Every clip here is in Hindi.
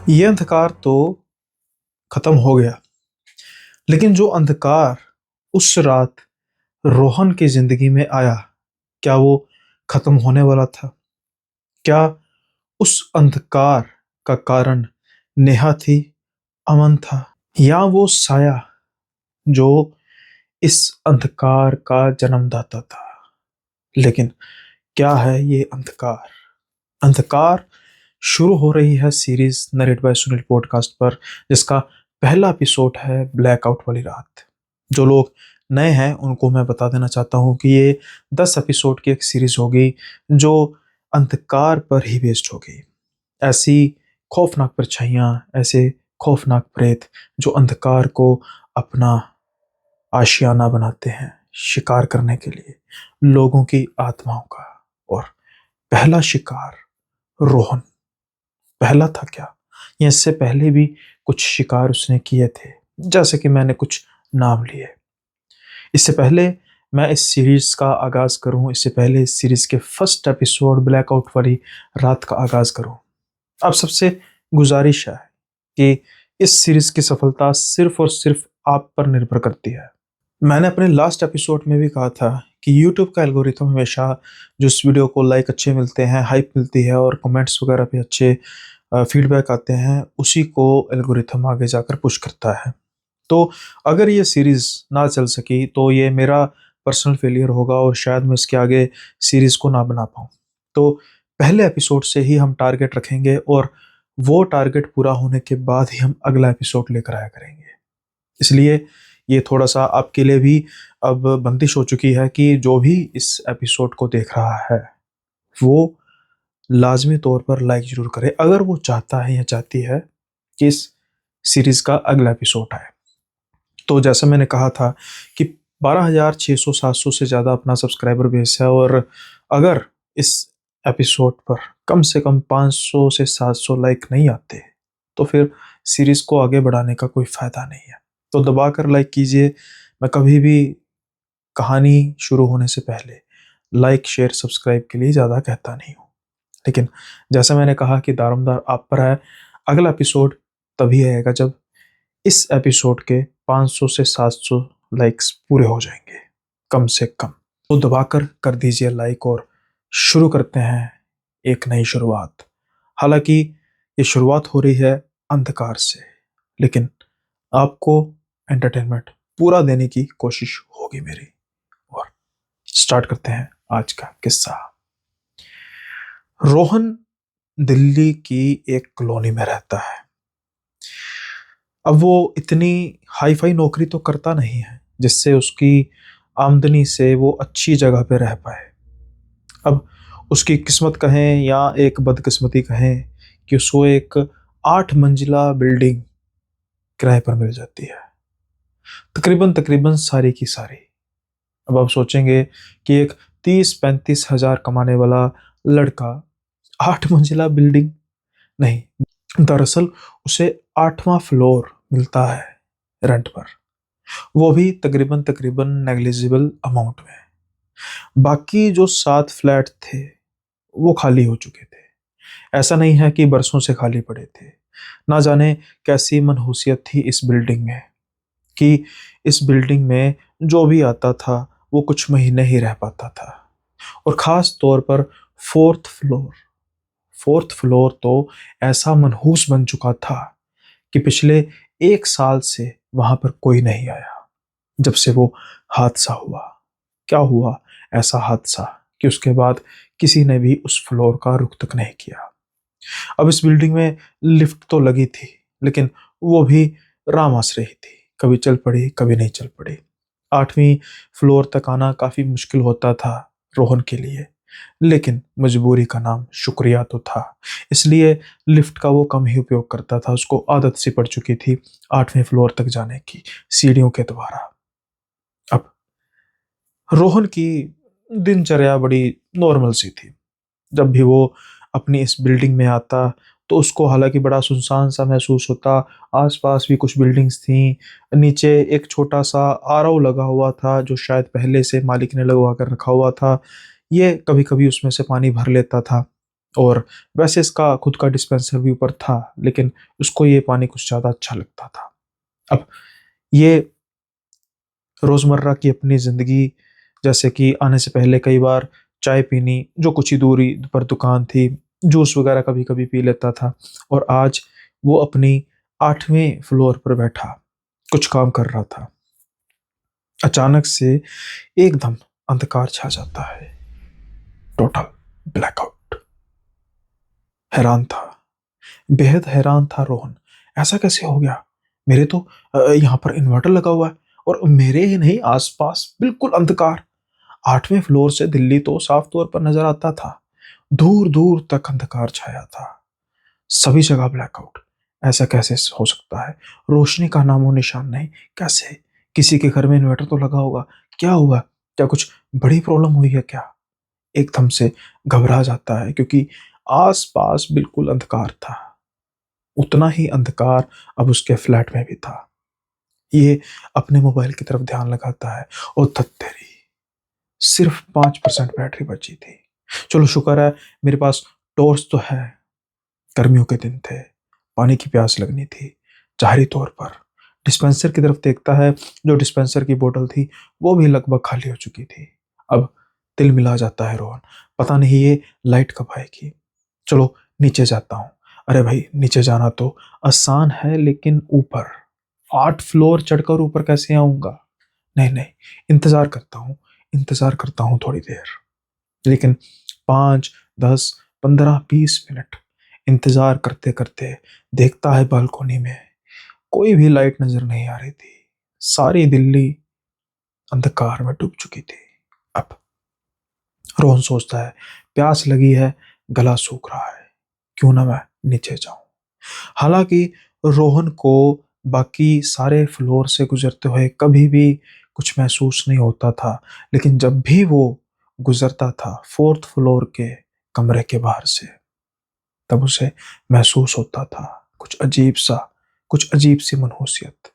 ये अंधकार तो खत्म हो गया, लेकिन जो अंधकार उस रात रोहन की जिंदगी में आया, क्या वो खत्म होने वाला था? क्या उस अंधकार का कारण नेहा थी, अमन था, या वो साया जो इस अंधकार का जन्मदाता था? लेकिन क्या है ये अंधकार? अंधकार शुरू हो रही है series narrate by Sunil podcast पर, जिसका पहला एपिसोड है ब्लैकआउट वाली रात। जो लोग नए हैं उनको मैं बता देना चाहता हूँ कि ये 10 एपिसोड की एक सीरीज होगी जो अंधकार पर ही बेस्ड होगी। ऐसी खौफनाक परछाइयाँ, ऐसे खौफनाक प्रेत जो अंधकार को अपना आशियाना बनाते हैं शिकार करने के लिए लोगों की आत्माओं का। और पहला शिकार रोहन पहला था क्या, या इससे पहले भी कुछ शिकार उसने किए थे? जैसे कि मैंने कुछ नाम लिए। इससे पहले मैं इस सीरीज का आगाज करूं, इससे पहले इस सीरीज के फर्स्ट एपिसोड ब्लैकआउट वाली रात का आगाज करूं, आप सबसे गुजारिश है कि इस सीरीज की सफलता सिर्फ और सिर्फ आप पर निर्भर करती है। मैंने अपने लास्ट एपिसोड में भी कहा था कि YouTube का एल्गोरिथम हमेशा जो इस वीडियो को लाइक अच्छे मिलते हैं, हाइप मिलती है और कमेंट्स वगैरह पे अच्छे फीडबैक आते हैं, उसी को एल्गोरिथम आगे जाकर पुश करता है। तो अगर ये सीरीज़ ना चल सकी तो ये मेरा पर्सनल फेलियर होगा और शायद मैं इसके आगे सीरीज़ को ना बना पाऊँ। तो पहले एपिसोड से ही हम टारगेट रखेंगे और वो टारगेट पूरा होने के बाद ही हम अगला एपिसोड लेकर आया करेंगे। इसलिए ये थोड़ा-सा आपके लिए भी अब बंदिश हो चुकी है कि जो भी इस एपिसोड को देख रहा है, वो लाज़मी तौर पर लाइक ज़रूर करे, अगर वो चाहता है या चाहती है कि इस सीरीज़ का अगला एपिसोड आए। तो जैसा मैंने कहा था कि 12,600-700 से ज़्यादा अपना सब्सक्राइबर बेस है, और अगर इस एपिसोड पर कम से कम 500 से 700 लाइक नहीं आते, तो फिर सीरीज़ को आगे बढ़ाने का कोई फ़ायदा नहीं है। तो दबाकर लाइक कीजिए। मैं कभी भी कहानी शुरू होने से पहले लाइक, शेयर, सब्सक्राइब के लिए ज़्यादा कहता नहीं हूँ। लेकिन जैसा मैंने कहा कि दारोमदार आप पर है, अगला एपिसोड तभी आएगा जब इस एपिसोड के 500 से 700 लाइक्स पूरे हो जाएंगे, कम से कम। तो दबाकर कर दीजिए लाइक और शुरू करते हैं एक नई शुरुआत। हालांकि ये शुरुआत हो रही है अंधकार से, लेकिन आपको एंटरटेनमेंट पूरा देने की कोशिश होगी मेरी। और स्टार्ट करते हैं आज का किस्सा। रोहन दिल्ली की एक कॉलोनी में रहता है। अब वो इतनी हाई फाई नौकरी तो करता नहीं है जिससे उसकी आमदनी से वो अच्छी जगह पे रह पाए। अब उसकी किस्मत कहें या एक बदकिस्मती कहें कि उसको एक 8 मंजिला बिल्डिंग किराए पर मिल जाती है, तकरीबन तकरीबन सारी की सारी। अब आप सोचेंगे कि एक 30-35 हजार कमाने वाला लड़का 8 मंजिला बिल्डिंग? नहीं, दरअसल उसे 8वां फ्लोर मिलता है रेंट पर, वो भी तकरीबन तकरीबन नेग्लिजिबल अमाउंट में। बाकी जो 7 फ्लैट थे वो खाली हो चुके थे। ऐसा नहीं है कि बरसों से खाली पड़े थे। ना जाने कैसी मनहूसियत थी इस बिल्डिंग में कि इस बिल्डिंग में जो भी आता था वो कुछ महीने ही रह पाता था। और ख़ास तौर पर फोर्थ फ्लोर फोर्थ फ्लोर तो ऐसा मनहूस बन चुका था कि पिछले 1 साल से वहां पर कोई नहीं आया, जब से वो हादसा हुआ। क्या हुआ ऐसा हादसा कि उसके बाद किसी ने भी उस फ्लोर का रुख तक नहीं किया। अब इस बिल्डिंग में लिफ्ट तो लगी थी, लेकिन वो भी राम आश्रय ही थी, कभी चल पड़ी कभी नहीं चल पड़ी। 8वीं फ्लोर तक आना काफी मुश्किल होता था रोहन के लिए, लेकिन मजबूरी का नाम शुक्रिया तो था, इसलिए लिफ्ट का वो कम ही उपयोग करता था। उसको आदत सी पड़ चुकी थी 8वें फ्लोर तक जाने की सीढ़ियों के द्वारा। अब रोहन की दिनचर्या बड़ी नॉर्मल सी थी। जब भी वो अपनी इस बिल्डिंग में आता तो उसको हालांकि बड़ा सुनसान सा महसूस होता। आसपास भी कुछ बिल्डिंग्स थीं, नीचे एक छोटा सा आरओ लगा हुआ था जो शायद पहले से मालिक ने लगवा कर रखा हुआ था। ये कभी कभी उसमें से पानी भर लेता था और वैसे इसका खुद का डिस्पेंसर भी ऊपर था, लेकिन उसको ये पानी कुछ ज़्यादा अच्छा लगता था। अब ये रोज़मर्रा की अपनी ज़िंदगी, जैसे कि आने से पहले कई बार चाय पीनी, जो कुछ ही दूरी पर दुकान थी, जूस वगैरह कभी-कभी पी लेता था, और आज वो अपनी 8वें फ्लोर पर बैठा कुछ काम कर रहा था। अचानक से एकदम अंधकार छा जाता है, टोटल ब्लैकआउट। हैरान था, बेहद हैरान था रोहन। ऐसा कैसे हो गया? मेरे तो यहाँ पर इन्वर्टर लगा हुआ है, और मेरे ही नहीं, आसपास बिल्कुल अंधकार। 8वें फ्लोर से दिल्ली तो साफ तौर पर नजर आता था। दूर दूर तक अंधकार छाया था, सभी जगह ब्लैकआउट। ऐसा कैसे हो सकता है? रोशनी का नामो निशान नहीं। कैसे? किसी के घर में इन्वर्टर तो लगा होगा। क्या हुआ? क्या कुछ बड़ी प्रॉब्लम हुई है क्या? एकदम से घबरा जाता है, क्योंकि आसपास बिल्कुल अंधकार था। उतना ही अंधकार अब उसके फ्लैट में भी था। ये अपने मोबाइल की तरफ ध्यान लगाता है, और तेरी सिर्फ 5% बैटरी बची थी। चलो शुक्र है मेरे पास टॉर्च तो है। गर्मियों के दिन थे, पानी की प्यास लगनी थी। जाहिर तौर पर डिस्पेंसर की तरफ देखता है। जो डिस्पेंसर की बोतल थी वो भी लगभग खाली हो चुकी थी। अब दिल मिला जाता है रोहन, पता नहीं ये लाइट कब आएगी। चलो नीचे जाता हूँ। अरे भाई, नीचे जाना तो आसान है, लेकिन ऊपर 8 फ्लोर चढ़कर ऊपर कैसे आऊंगा? नहीं नहीं, इंतजार करता हूँ, इंतजार करता हूँ थोड़ी देर। लेकिन 5, 10, 15, 20 मिनट इंतजार करते करते देखता है बालकोनी में कोई भी लाइट नजर नहीं आ रही थी। सारी दिल्ली अंधकार में डूब चुकी थी। अब रोहन सोचता है, प्यास लगी है, गला सूख रहा है, क्यों ना मैं नीचे जाऊं। हालांकि रोहन को बाकी सारे फ्लोर से गुजरते हुए कभी भी कुछ महसूस नहीं होता था, लेकिन जब भी वो गुजरता था 4th फ्लोर के कमरे के बाहर से, तब उसे महसूस होता था कुछ अजीब सी मनहूसियत।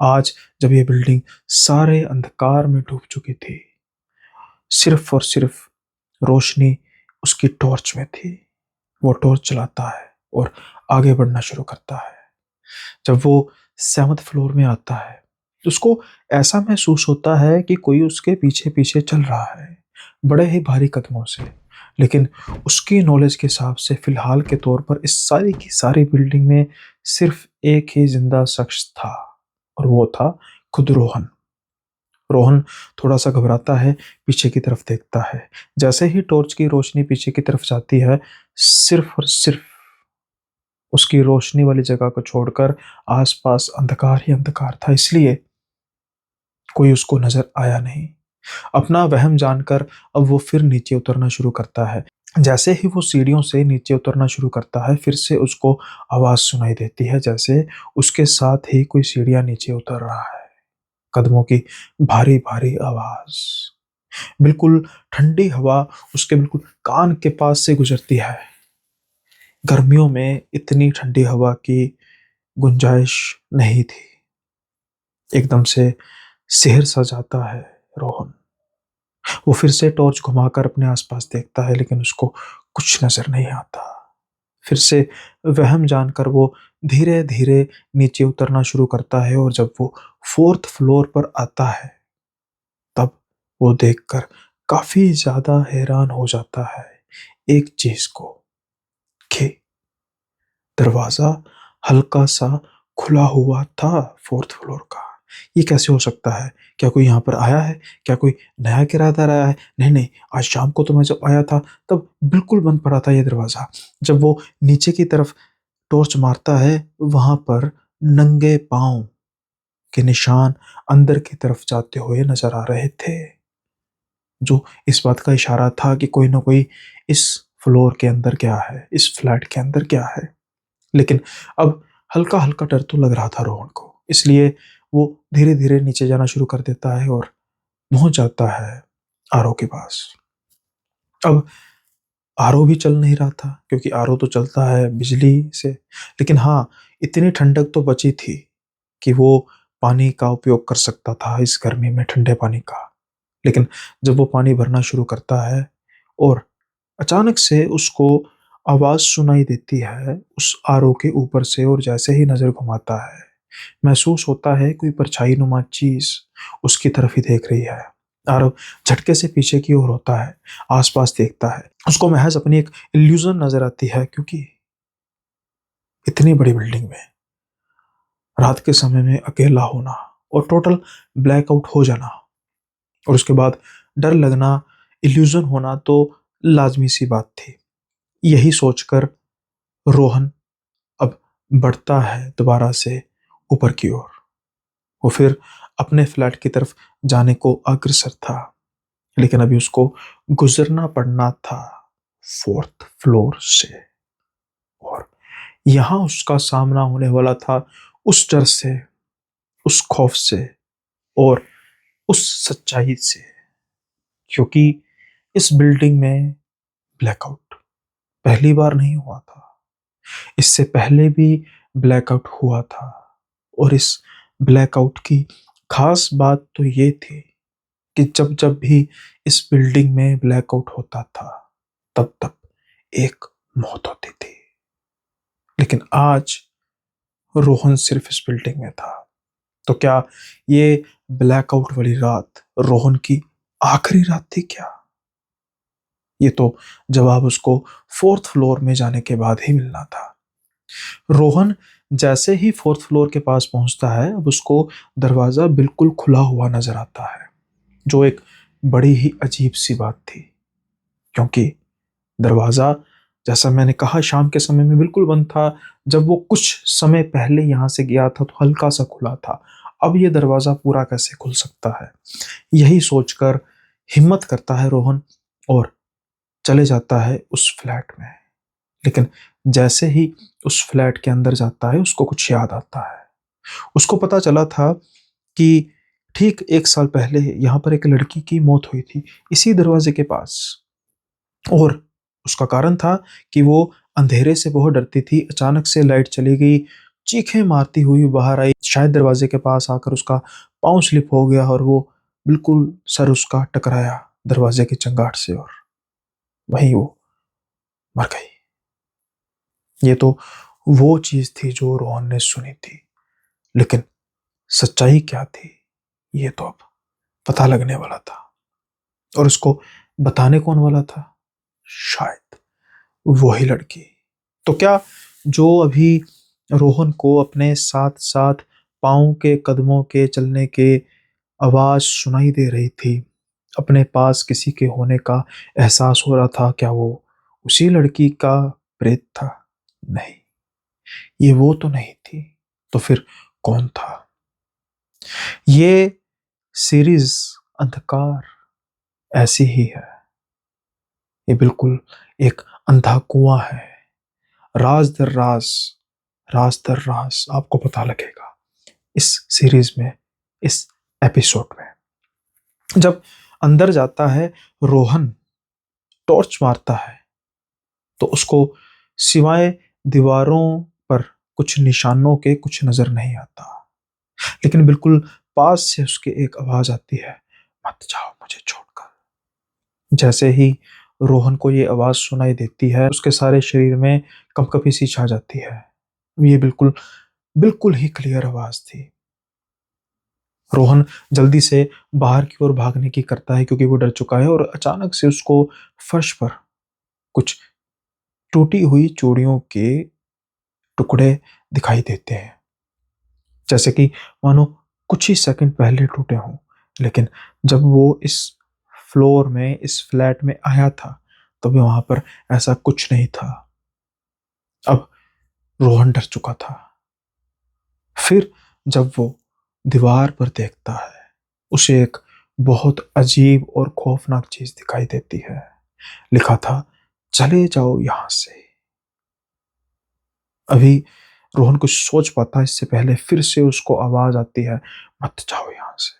आज जब ये बिल्डिंग सारे अंधकार में डूब चुकी थी, सिर्फ और सिर्फ रोशनी उसकी टॉर्च में थी। वो टॉर्च चलाता है और आगे बढ़ना शुरू करता है। जब वो 7th फ्लोर में आता है तो उसको ऐसा महसूस होता है कि कोई उसके पीछे पीछे चल रहा है, बड़े ही भारी कदमों से। लेकिन उसकी नॉलेज के हिसाब से फिलहाल के तौर पर इस सारी की सारी बिल्डिंग में सिर्फ एक ही जिंदा शख्स था, और वो था खुद रोहन। रोहन थोड़ा सा घबराता है, पीछे की तरफ देखता है। जैसे ही टॉर्च की रोशनी पीछे की तरफ जाती है, सिर्फ और सिर्फ उसकी रोशनी वाली जगह को छोड़कर आसपास अंधकार ही अंधकार था, इसलिए कोई उसको नजर आया नहीं। अपना वहम जानकर अब वो फिर नीचे उतरना शुरू करता है। जैसे ही वो सीढ़ियों से नीचे उतरना शुरू करता है, फिर से उसको आवाज सुनाई देती है, जैसे उसके साथ ही कोई सीढ़ियां नीचे उतर रहा है। कदमों की भारी भारी आवाज, बिल्कुल ठंडी हवा उसके बिल्कुल कान के पास से गुजरती है। गर्मियों में इतनी ठंडी हवा की गुंजाइश नहीं थी। एकदम से शहर सा जाता है रोहन। वो फिर से टॉर्च घुमाकर अपने आसपास देखता है, लेकिन उसको कुछ नजर नहीं आता। फिर से वहम जानकर वो धीरे धीरे नीचे उतरना शुरू करता है, और जब वो 4th फ्लोर पर आता है, तब वो देखकर काफी ज्यादा हैरान हो जाता है एक चीज को, कि दरवाजा हल्का सा खुला हुआ था 4th फ्लोर का। ये कैसे हो सकता है? क्या कोई यहाँ पर आया है? क्या कोई नया किराएदार आया है? नहीं नहीं, आज शाम को तो मैं जब आया था तब बिल्कुल बंद पड़ा था ये दरवाजा। जब वो नीचे की तरफ टॉर्च मारता है, वहां पर नंगे पांव के निशान अंदर की तरफ जाते हुए नजर आ रहे थे, जो इस बात का इशारा था कि कोई ना कोई इस फ्लोर के अंदर क्या है, इस फ्लैट के अंदर क्या है। लेकिन अब हल्का हल्का डर तो लग रहा था रोहन को, इसलिए वो धीरे धीरे नीचे जाना शुरू कर देता है और पहुंच जाता है आरओ के पास। अब आरओ भी चल नहीं रहा था, क्योंकि आरओ तो चलता है बिजली से। लेकिन हाँ, इतनी ठंडक तो बची थी कि वो पानी का उपयोग कर सकता था इस गर्मी में, ठंडे पानी का। लेकिन जब वो पानी भरना शुरू करता है, और अचानक से उसको आवाज सुनाई देती है उस आरओ के ऊपर से, और जैसे ही नजर घुमाता है महसूस होता है कोई परछाई नुमा चीज उसकी तरफ ही देख रही है। आरव झटके से पीछे की ओर होता है, आसपास देखता है। उसको महज अपनी एक इल्यूजन नजर आती है, क्योंकि इतनी बड़ी बिल्डिंग में रात के समय में अकेला होना और टोटल ब्लैकआउट हो जाना, और उसके बाद डर लगना, इल्यूजन होना तो लाजमी सी बात थी। यही सोचकर रोहन अब बढ़ता है दोबारा से ऊपर की ओर। वो फिर अपने फ्लैट की तरफ जाने को अग्रसर था, लेकिन अभी उसको गुजरना पड़ना था 4th फ्लोर से, और यहां उसका सामना होने वाला था उस डर से, उस खौफ से और उस सच्चाई से, क्योंकि इस बिल्डिंग में ब्लैकआउट पहली बार नहीं हुआ था। इससे पहले भी ब्लैकआउट हुआ था, और इस ब्लैकआउट की खास बात तो ये थी कि जब जब भी इस बिल्डिंग में ब्लैकआउट होता था तब तब एक मौत होती थी। लेकिन आज रोहन सिर्फ इस बिल्डिंग में था, तो क्या ये ब्लैकआउट वाली रात रोहन की आखिरी रात थी क्या? ये तो जवाब उसको 4th फ्लोर में जाने के बाद ही मिलना था। रोहन जैसे ही 4th फ्लोर के पास पहुंचता है, अब उसको दरवाजा बिल्कुल खुला हुआ नजर आता है, जो एक बड़ी ही अजीब सी बात थी, क्योंकि दरवाजा, जैसा मैंने कहा, शाम के समय में बिल्कुल बंद था। जब वो कुछ समय पहले यहां से गया था तो हल्का सा खुला था, अब ये दरवाजा पूरा कैसे खुल सकता है? यही सोचकर हिम्मत करता है रोहन और चले जाता है उस फ्लैट में। लेकिन जैसे ही उस फ्लैट के अंदर जाता है उसको कुछ याद आता है। उसको पता चला था कि ठीक 1 साल पहले यहाँ पर एक लड़की की मौत हुई थी, इसी दरवाजे के पास, और उसका कारण था कि वो अंधेरे से बहुत डरती थी। अचानक से लाइट चली गई, चीखें मारती हुई बाहर आई, शायद दरवाजे के पास आकर उसका पाँव स्लिप हो गया और वो बिल्कुल सर उसका टकराया दरवाजे की चंगाट से, और वहीं वो मर गई। ये तो वो चीज थी जो रोहन ने सुनी थी, लेकिन सच्चाई क्या थी ये तो अब पता लगने वाला था। और उसको बताने कौन वाला था? शायद वही लड़की। तो क्या जो अभी रोहन को अपने साथ साथ पाँव के कदमों के चलने के आवाज सुनाई दे रही थी, अपने पास किसी के होने का एहसास हो रहा था, क्या वो उसी लड़की का प्रेत था? नहीं, ये वो तो नहीं थी। तो फिर कौन था? ये सीरीज अंधकार ऐसी ही है। ये बिल्कुल एक अंधा कुआं है। राज दर राज, राज दर राज आपको पता लगेगा इस सीरीज में, इस एपिसोड में। जब अंदर जाता है रोहन, टॉर्च मारता है, तो उसको सिवाय दीवारों पर कुछ निशानों के कुछ नजर नहीं आता। लेकिन बिल्कुल पास से उसके एक आवाज आती है, मत जाओ मुझे छोड़कर। जैसे ही रोहन को ये आवाज सुनाई देती है, उसके सारे शरीर में कंपकपी सी छा जाती है। ये बिल्कुल बिल्कुल ही क्लियर आवाज थी। रोहन जल्दी से बाहर की ओर भागने की करता है, क्योंकि वो डर चुका है, और अचानक से उसको फर्श पर कुछ टूटी हुई चूड़ियों के टुकड़े दिखाई देते हैं, जैसे कि मानो कुछ ही सेकंड पहले टूटे हों। लेकिन जब वो इस फ्लोर में, इस फ्लैट में आया था, तब वहां पर ऐसा कुछ नहीं था। अब रोहन डर चुका था। फिर जब वो दीवार पर देखता है, उसे एक बहुत अजीब और खौफनाक चीज दिखाई देती है। लिखा था, चले जाओ यहां से। अभी रोहन कुछ सोच पाता, इससे पहले फिर से उसको आवाज आती है, मत जाओ यहां से।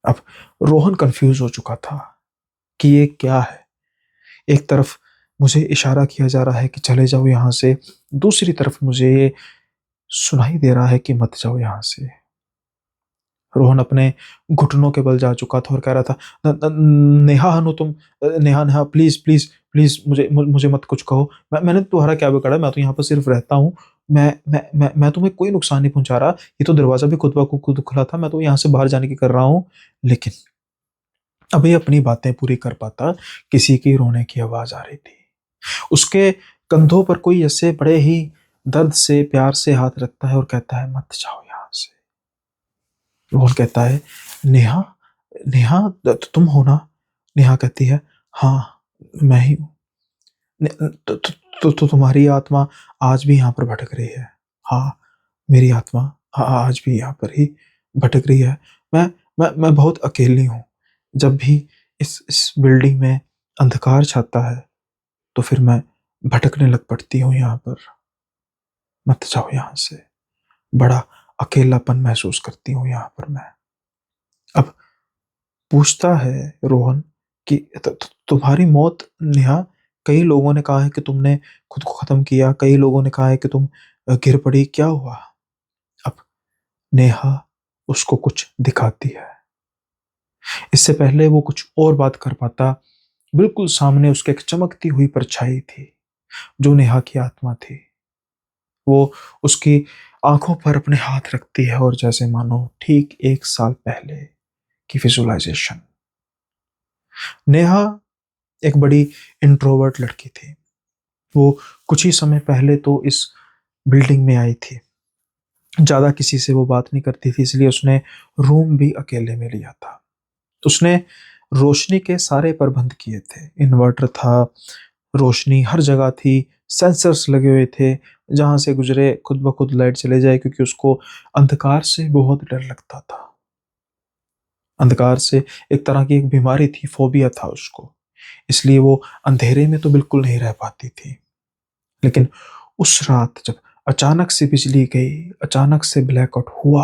अब रोहन कंफ्यूज हो चुका था कि ये क्या है। एक तरफ मुझे इशारा किया जा रहा है कि चले जाओ यहां से, दूसरी तरफ मुझे ये सुनाई दे रहा है कि मत जाओ यहां से। रोहन अपने घुटनों के बल जा चुका था और कह रहा था, नेहा हनु तुम, Neha Neha please please please मुझे मत कुछ कहो। मैंने तुम्हारा क्या बिगाड़ा, मैं तो यहाँ पर सिर्फ रहता हूँ। मैं तुम्हें कोई नुकसान नहीं पहुंचा रहा। ये तो दरवाजा भी खुद ब खुद खुला था, मैं तो यहाँ से बाहर जाने की कर रहा हूँ। लेकिन अभी अपनी बातें पूरी कर पाता, किसी की रोने की आवाज आ रही थी। उसके कंधों पर कोई ऐसे बड़े ही दर्द से प्यार से हाथ रखता है और कहता है, मत जाओ यहाँ से। रोहन कहता है, नेहा, नेहा तुम हो ना? नेहा कहती है, हाँ मैं ही हूँ। तो तुम्हारी आत्मा आज भी यहाँ पर भटक रही है? हाँ, मेरी आत्मा आज भी यहाँ पर ही भटक रही है। मैं मैं बहुत अकेली हूँ। जब भी इस बिल्डिंग में अंधकार छाता है तो फिर मैं भटकने लग पड़ती हूँ यहाँ पर। मत जाओ यहाँ से। बड़ा अकेलापन महसूस करती हूँ यहाँ पर मैं। अब पूछता है रोहन कि तुम्हारी मौत नेहा, कई लोगों ने कहा है कि तुमने खुद को खत्म किया, कई लोगों ने कहा है कि तुम गिर पड़ी, क्या हुआ? अब नेहा उसको कुछ दिखाती है। इससे पहले वो कुछ और बात कर पाता, बिल्कुल सामने उसके एक चमकती हुई परछाई थी जो नेहा की आत्मा थी। वो उसकी आंखों पर अपने हाथ रखती है और जैसे मानो ठीक 1 साल पहले की विजुअलाइजेशन। नेहा एक बड़ी इंट्रोवर्ट लड़की थी। वो कुछ ही समय पहले तो इस बिल्डिंग में आई थी। ज्यादा किसी से वो बात नहीं करती थी, इसलिए उसने रूम भी अकेले में लिया था। उसने रोशनी के सारे प्रबंध किए थे। इन्वर्टर था, रोशनी हर जगह थी, सेंसर्स लगे हुए थे, जहां से गुजरे खुद ब खुद लाइट चले जाए, क्योंकि उसको अंधकार से बहुत डर लगता था। अंधकार से एक तरह की एक बीमारी थी, फोबिया था उसको। इसलिए वो अंधेरे में तो बिल्कुल नहीं रह पाती थी। लेकिन उस रात जब अचानक से बिजली गई, अचानक से ब्लैकआउट हुआ,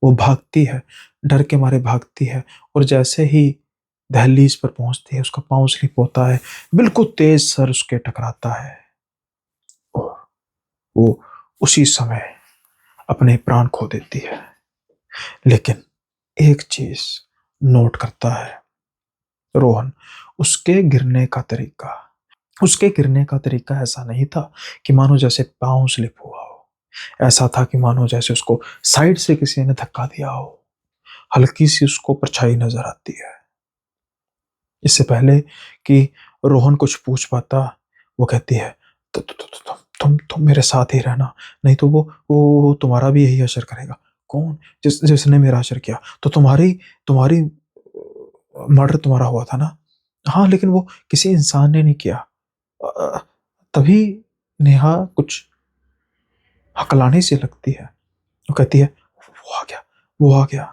वो भागती है, डर के मारे भागती है, और जैसे ही दहलीज पर पहुंचती है उसका पांव स्लिप होता है, बिल्कुल तेज सर उसके टकराता है और वो उसी समय अपने प्राण खो देती है। लेकिन एक चीज नोट करता है रोहन, उसके गिरने का तरीका। उसके गिरने का तरीका ऐसा नहीं था कि मानो जैसे पांव स्लिप हुआ हो। ऐसा था कि मानो जैसे उसको साइड से किसी ने धक्का दिया हो। हल्की सी उसको परछाई नजर आती है। इससे पहले कि रोहन कुछ पूछ पाता, वो कहती है, तुम मेरे साथ ही रहना, नहीं तो वो तुम्हारा भी यही असर करेगा। कौन? जिसने मेरा असर किया? तो तुम्हारी तुम्हारी मर्डर तुम्हारा हुआ था ना? हाँ, लेकिन वो किसी इंसान ने नहीं किया। तभी नेहा कुछ हकलाने से लगती है। वो कहती है, वो आ गया, वो आ गया।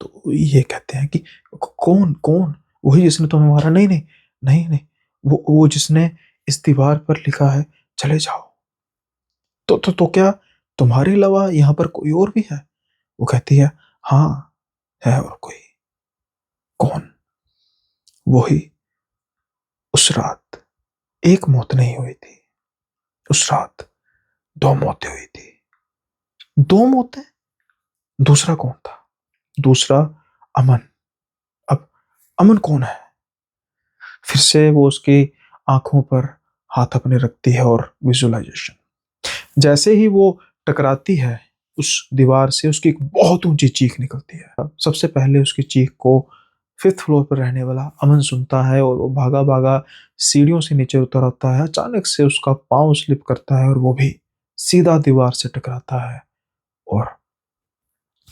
तो ये कहते हैं कि कौन कौन? वही जिसने तुम्हें मारा? नहीं नहीं नहीं नहीं, वो जिसने इस दीवार पर लिखा है, चले जाओ। तो क्या तुम्हारे अलावा यहाँ पर कोई और भी है? वो कहती है, हाँ है और कोई। कौन? वही, उस रात एक मौत नहीं हुई थी, उस रात 2 मौतें हुई थी। 2 मौतें? दूसरा कौन था? दूसरा अमन। अब अमन कौन है? फिर से वो उसकी आंखों पर हाथ अपने रखती है और विजुअलाइजेशन। जैसे ही वो टकराती है उस दीवार से, उसकी एक बहुत ऊंची चीख निकलती है। सबसे पहले उसकी चीख को 5th फ्लोर पर रहने वाला अमन सुनता है और वो भागा भागा सीढ़ियों से नीचे उतर आता है। अचानक से उसका पांव स्लिप करता है और वो भी सीधा दीवार से टकराता है, और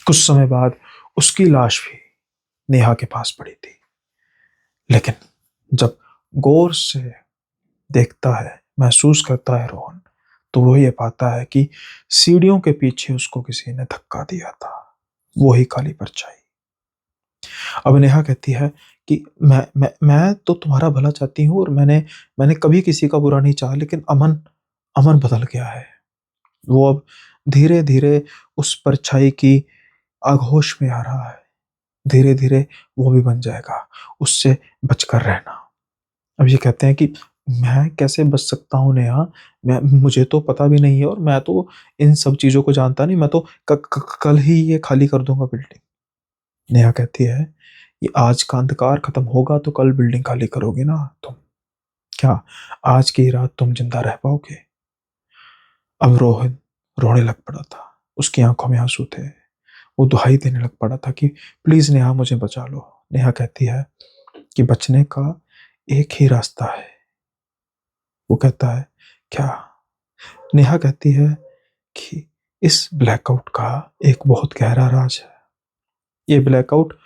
कुछ समय बाद उसकी लाश भी नेहा के पास पड़ी थी। लेकिन जब गौर से देखता है, महसूस करता है रोहन, तो वो ये पाता है कि सीढ़ियों के पीछे उसको किसी ने धक्का दिया था, वही काली परछाई। अब नेहा कहती है कि मैं तो तुम्हारा भला चाहती हूँ, और मैंने कभी किसी का बुरा नहीं चाहा, लेकिन अमन अमन बदल गया है। वो अब धीरे धीरे उस परछाई की आगोश में आ रहा है। धीरे धीरे वो भी बन जाएगा, उससे बचकर रहना। अब ये कहते हैं कि मैं कैसे बच सकता हूँ नेहा? मैं मुझे तो पता भी नहीं है और मैं तो इन सब चीज़ों को जानता नहीं। मैं तो क क कल ही ये खाली कर दूँगा बिल्डिंग। नेहा कहती है, "ये आज का अंधकार खत्म होगा तो कल बिल्डिंग खाली करोगे ना तुम? क्या आज की रात तुम ज़िंदा रह पाओगे?" अब रोहन रोने लग पड़ा था। उसकी आँखों में आँसू थे। वो दुहाई देने लग पड़ा था कि प्लीज़ नेहा मुझे बचा लो। नेहा कहती है कि बचने का एक ही रास्ता है। वो कहता है, "क्या?" नेहा कहती है कि इस ब्लैकआउट का एक बहुत गहरा राज है। ये ब्लैकआउट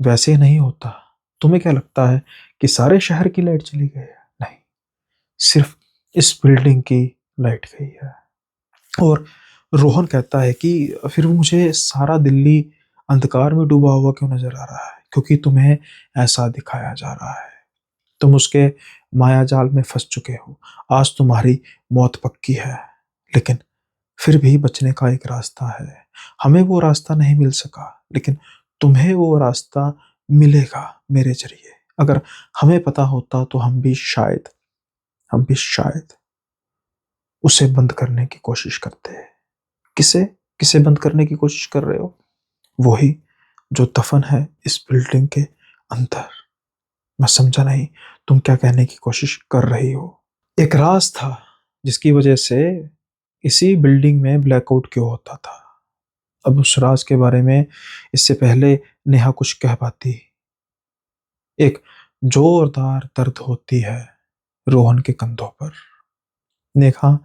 वैसे नहीं होता। तुम्हें क्या लगता है कि सारे शहर की लाइट चली गई है? नहीं, सिर्फ इस बिल्डिंग की लाइट गई है। और रोहन कहता है कि फिर मुझे सारा दिल्ली अंधकार में डूबा हुआ क्यों नजर आ रहा है? क्योंकि तुम्हें ऐसा दिखाया जा रहा है। तुम उसके माया जाल में फंस चुके हो। आज तुम्हारी मौत पक्की है, लेकिन फिर भी बचने का एक रास्ता है। हमें वो रास्ता नहीं मिल सका, लेकिन तुम्हें वो रास्ता मिलेगा मेरे जरिए। अगर हमें पता होता तो हम भी शायद उसे बंद करने की कोशिश करते हैं। किसे किसे बंद करने की कोशिश कर रहे हो? वही जो दफन है इस बिल्डिंग के अंदर। मैं समझा नहीं, तुम क्या कहने की कोशिश कर रही हो? एक राज था जिसकी वजह से इसी बिल्डिंग में ब्लैकआउट क्यों होता था। अब उस राज के बारे में इससे पहले नेहा कुछ कह पाती, एक जोरदार दर्द होती है रोहन के कंधों पर। नेहा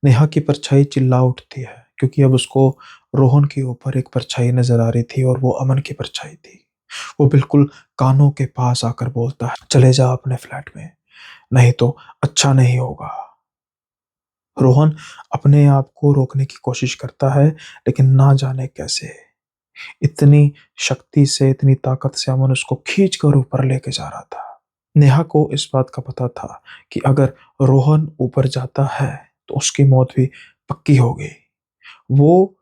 नेहा की परछाई चिल्ला उठती है, क्योंकि अब उसको रोहन के ऊपर एक परछाई नजर आ रही थी और वो अमन की परछाई थी। वो बिल्कुल कानों के पास आकर बोलता है, "चले जा अपने फ्लैट में, नहीं तो अच्छा नहीं होगा।" रोहन अपने आप को रोकने की कोशिश करता है, लेकिन ना जाने कैसे इतनी शक्ति से, इतनी ताकत से अमन उसको खींच कर ऊपर लेके जा रहा था। नेहा को इस बात का पता था कि अगर रोहन ऊपर जाता है तो उसकी मौत भी पक्की हो गई। वो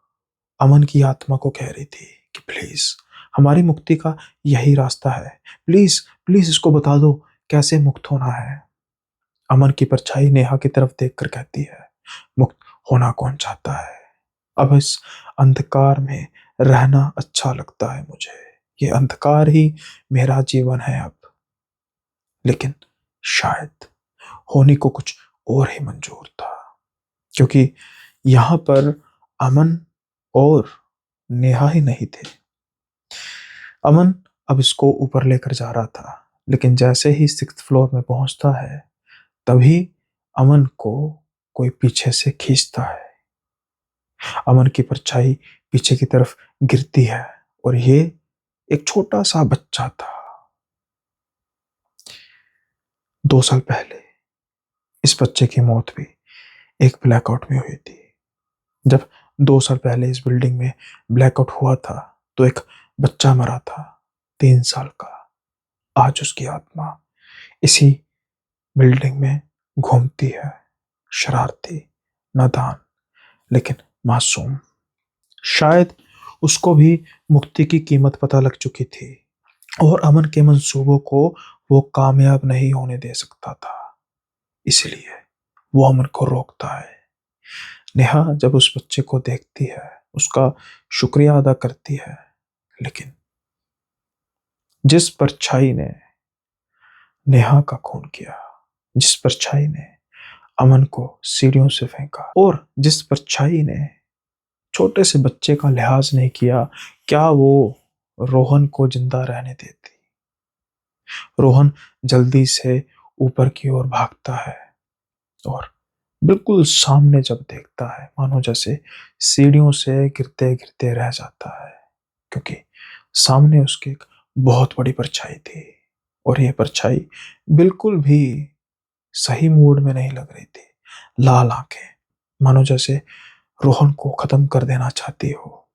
अमन की आत्मा को कह रही थी कि प्लीज, हमारी मुक्ति का यही रास्ता है। प्लीज, प्लीज इसको बता दो कैसे मुक्त होना है। अमन की परछाई नेहा की तरफ देखकर कहती है, "मुक्त होना कौन चाहता है? अब इस अंधकार में रहना अच्छा लगता है मुझे। ये अंधकार ही मेरा जीवन है अब। लेकिन शायद होनी को कुछ और ही मंजूर था, क्योंकि यहाँ पर अमन और नेहा ही नहीं थे। अमन अब इसको ऊपर लेकर जा रहा था, लेकिन जैसे ही 6th फ्लोर में पहुंचता है, तभी अमन को कोई पीछे से खींचता है। अमन की परछाई पीछे की तरफ गिरती है और ये एक छोटा सा बच्चा था। 2 साल पहले इस बच्चे की मौत भी एक ब्लैकआउट में हुई थी। जब 2 साल पहले इस बिल्डिंग में ब्लैकआउट हुआ था तो एक बच्चा मरा था, 3 साल का। आज उसकी आत्मा इसी बिल्डिंग में घूमती है, शरारती, नादान, लेकिन मासूम। शायद उसको भी मुक्ति की कीमत पता लग चुकी थी और अमन के मंसूबों को वो कामयाब नहीं होने दे सकता था। इसलिए वो अमन को रोकता है। नेहा जब उस बच्चे को देखती है, उसका शुक्रिया अदा करती है, लेकिन जिस परछाई ने नेहा का खून किया, जिस परछाई ने अमन को सीढ़ियों से फेंका और जिस परछाई ने छोटे से बच्चे का लिहाज नहीं किया, क्या वो रोहन को जिंदा रहने देती? रोहन जल्दी से ऊपर की ओर भागता है और बिल्कुल सामने जब देखता है, मानो जैसे सीढ़ियों से गिरते गिरते रह जाता है, क्योंकि सामने उसकी एक बहुत बड़ी परछाई थी और ये परछाई बिल्कुल भी सही मूड में नहीं लग रही थी। लाल आंखें, मानो जैसे रोहन को खत्म कर देना चाहती हो।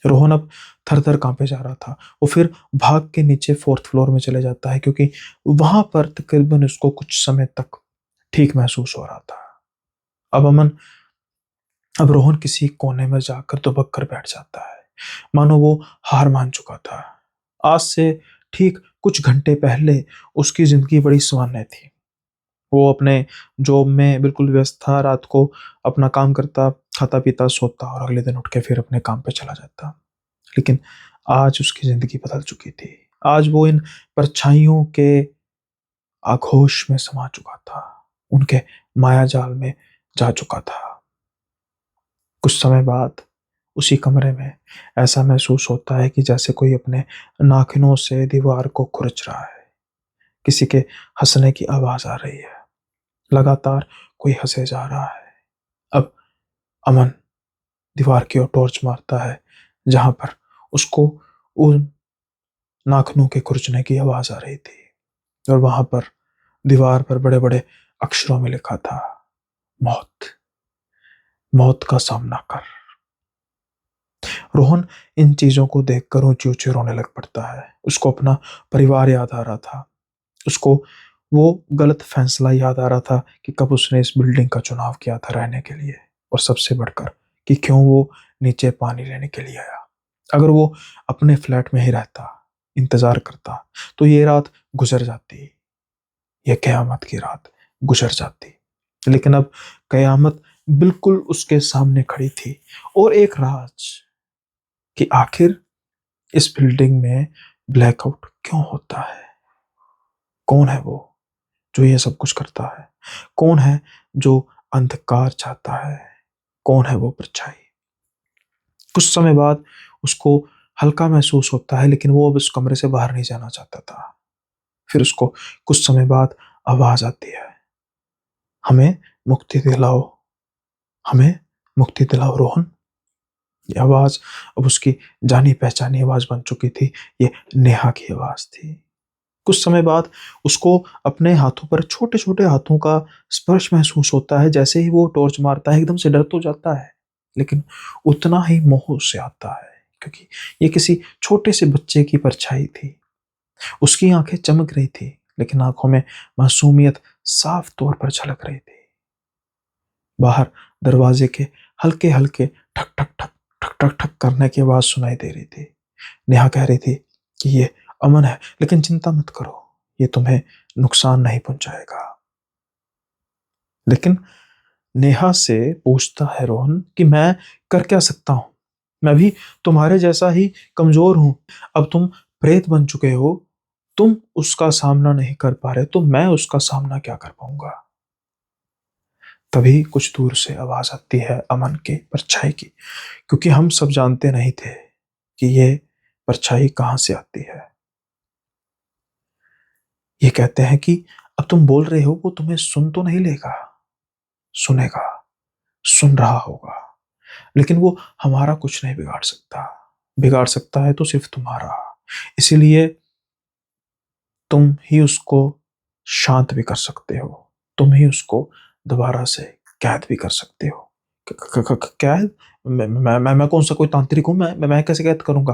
रोहन अब थर-थर कांपे जा रहा था। वो फिर भाग के नीचे 4th फ्लोर में चले जाता है, क्योंकि वहां पर तकरीबन उसको कुछ समय तक ठीक महसूस हो रहा था। अब अमन अब रोहन किसी कोने में जाकर दुबक कर बैठ जाता है, मानो वो हार मान चुका था। आज से ठीक कुछ घंटे पहले उसकी जिंदगी बड़ी सुहानी थी। वो अपने जॉब में बिल्कुल व्यस्त था, रात को अपना काम करता, खाता-पीता, सोता और अगले दिन उठ के फिर अपने काम पे चला जाता। लेकिन आज उसकी ज़िंदगी बदल चुकी थी। आज वो इन परछाइयों के आघोष में समा चुका था, उनके मायाजाल में जा चुका था। कुछ समय बाद उसी कमरे में ऐसा महसूस होता है कि जैसे कोई अपने नाखूनों से दीवार को खुरच रहा है। किसी के हँसने की आवाज़ आ रही है। लगातार कोई हँसे जा रहा है। अब अमन दीवार की ओर टॉर्च मारता है, जहाँ पर उसको उन नाखूनों के खुरचने की आवाज़ आ रही थी। और वहाँ पर दीवार पर बड़े-बड़े अक्षरों में लिखा था, मौत, मौत का सामना कर। रोहन इन चीज़ों को देखकर ऊँचे-ऊँचे रोने लग पड़ता है। उसको अपना परिवार याद आ रहा था। उसको वो गलत फैसला याद आ रहा था कि कब उसने इस बिल्डिंग का चुनाव किया था रहने के लिए, और सबसे बढ़कर कि क्यों वो नीचे पानी लेने के लिए आया। अगर वो अपने फ्लैट में ही रहता, इंतज़ार करता, तो ये रात गुज़र जाती, ये क़यामत की रात गुज़र जाती। लेकिन अब क़यामत बिल्कुल उसके सामने खड़ी थी, और एक राज कि आखिर इस बिल्डिंग में ब्लैकआउट क्यों होता है? कौन है वो जो ये सब कुछ करता है? कौन है जो अंधकार चाहता है? कौन है वो परछाई? कुछ समय बाद उसको हल्का महसूस होता है, लेकिन वो अब इस कमरे से बाहर नहीं जाना चाहता था। फिर उसको कुछ समय बाद आवाज़ आती है, हमें मुक्ति दिलाओ, हमें मुक्ति दिलाओ रोहन। ये आवाज़ अब उसकी जानी-पहचानी आवाज़ बन चुकी थी। ये नेहा की आवाज़ थी। कुछ समय बाद उसको अपने हाथों पर छोटे-छोटे हाथों का स्पर्श महसूस होता है। जैसे ही वो टॉर्च मारता है, एकदम से डर तो जाता है, लेकिन उतना ही मोह उससे आता है, क्योंकि ये किसी छोटे से बच्चे की परछाई थी। उसकी आँखें चमक रही थी, लेकिन आँखों में मासूमियत साफ तौर पर झलक रही थी। बाहर दरवाजे के हल्के-हल्के ठक-ठक-ठक, ठक-ठक-ठक करने की आवाज़ सुनाई दे रही थी। नेहा कह रही थी कि ये अमन है, लेकिन चिंता मत करो, ये तुम्हें नुकसान नहीं पहुँचाएगा। लेकिन नेहा से पूछता है रोहन कि मैं कर क्या सकता हूँ? मैं भी तुम्हारे जैसा ही कमज़ोर हूँ। अब तुम प्रेत बन चुके हो, तुम उसका सामना नहीं कर पा रहे, तो मैं उसका सामना क्या कर पाऊँगा? तभी कुछ दूर से आवाज़ आती है अमन की परछाई की, क्योंकि हम सब जानते नहीं थे कि ये परछाई कहाँ से आती है। ये कहते हैं कि अब तुम बोल रहे हो, वो तुम्हें सुन तो नहीं लेगा? सुनेगा, सुन रहा होगा, लेकिन वो हमारा कुछ नहीं बिगाड़ सकता। बिगाड़ सकता है तो सिर्फ़ तुम्हारा। इसीलिए तुम ही उसको शांत भी कर सकते हो। तुम ही उसको दोबारा से कैद भी कर सकते हो। क क क क कैद? मैं कौन-सा कोई तांत्रिक हूँ? मैं कैसे कैद करूँगा?